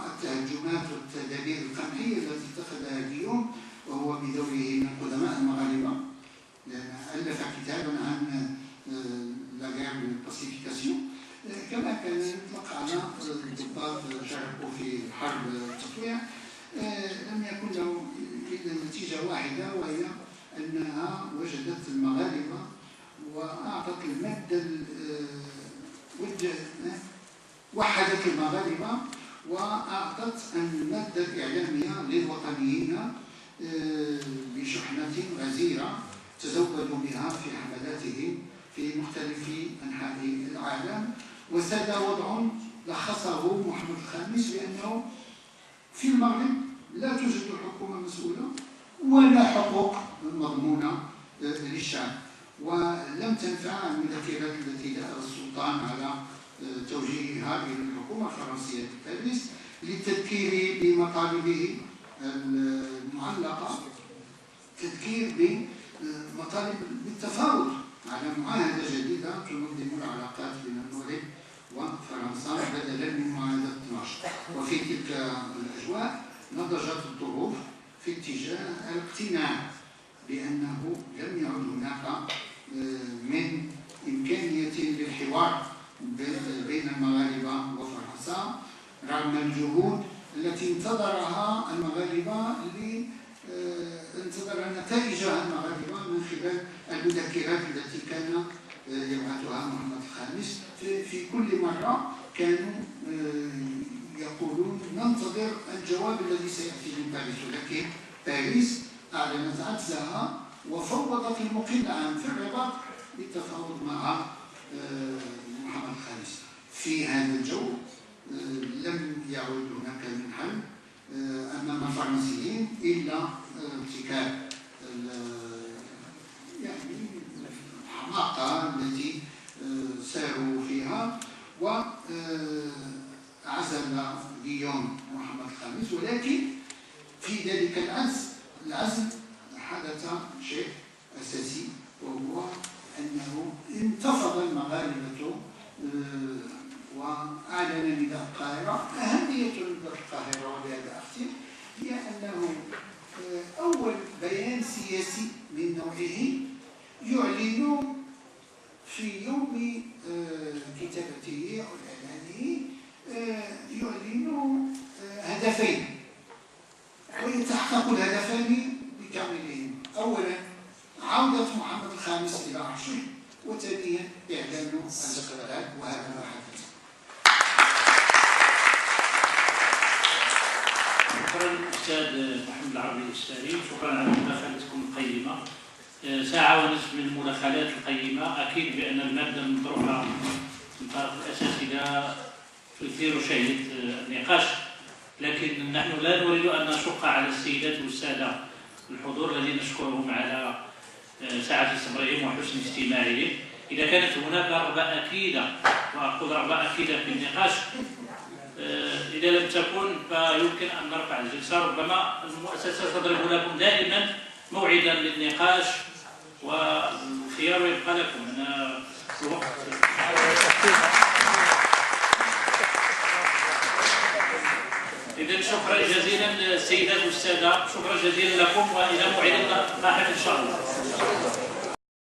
التهجمات والتدابير القمعية التي اتخذها اليوم وهو بدوره من قدماء المغاربة، لأن ألف كتابا عن لا غير بالباسيفيكاسيون، كما كان يطلق على الضباط شاركوا في حرب التطويع، لم يكن له إلا نتيجة واحدة، وهي أنها وجدت المغاربة وأعطت المادة وحدت المغاربة وأعطت المادة الإعلامية للوطنيين بشحنة غزيرة تزودوا بها في حملاتهم في مختلف أنحاء العالم. وساد وضع لخصه محمد الخامس بأنه في المغرب لا توجد حكومة مسؤولة ولا حقوق مضمونة للشعب، ولم تنفع المذكرات التي دار السلطان على توجيهها إلى الحكومة الفرنسية في باريس للتذكير بمطالبه المعلقة، تذكير بمطالب بالتفاوض على معاهدة جديدة تنظم العلاقات بين المغرب وفرنسا بدلا من معاهدة 12. وفي تلك الأجواء نضجت الظروف في اتجاه الاقتناع بأنه لم يعد هناك من إمكانية للحوار بين المغاربة وفرنسا رغم الجهود التي انتظرها المغاربة انتظر نتائجها المغاربة من خلال المذكرات التي كان يبعثها محمد الخامس. في كل مرة كانوا يقولون ننتظر الجواب الذي سيأتي من باريس، ولكن باريس أعلنت عجزها وفوضت المقيم العام في الرباط بالتفاوض مع محمد الخامس. في هذا الجو لم يعد هناك من حل أمام الفرنسيين إلا ارتكاب يعني الحماقة التي ساروا فيها، وعزل غيوم محمد الخامس. ولكن في ذلك العزل حدث شيء أساسي، وهو أنه انتفض المغاربة وأعلن نداء القاهرة. أهمية نداء القاهرة وبهذا أختم هي أنه أول بيان سياسي من نوعه يعلن في يوم كتابته أو إعلانه، يعلن هدفين ويتحقق الهدفان بكاملهم: أولا عودة محمد الخامس إلى عرشه، وثانيا إعلان الاستقلال، وهذا ما حدث. شكرا أستاذ محمد العربي الإسلامي، شكرا على مداخلتكم القيمة. ساعة ونصف من المداخلات القيمة. أكيد بأن المادة المطروحة من طرف الأساتذة تثير شهية النقاش، لكن نحن لا نريد أن نشق على السيدات والسادة الحضور الذين نشكرهم على سعة صبرهم وحسن استماعهم. إذا كانت هناك رغبة أكيدة، وأقول رغبة أكيدة في النقاش، إذا لم تكن فيمكن أن نرفع الجلسة. ربما المؤسسة تضرب لكم دائما موعدا للنقاش، والخيار يبقى لكم. أنا الوقت إذن شكرا جزيلا السيدات والسادة، شكرا جزيلا لكم، وإلى موعد لاحق إن شاء الله.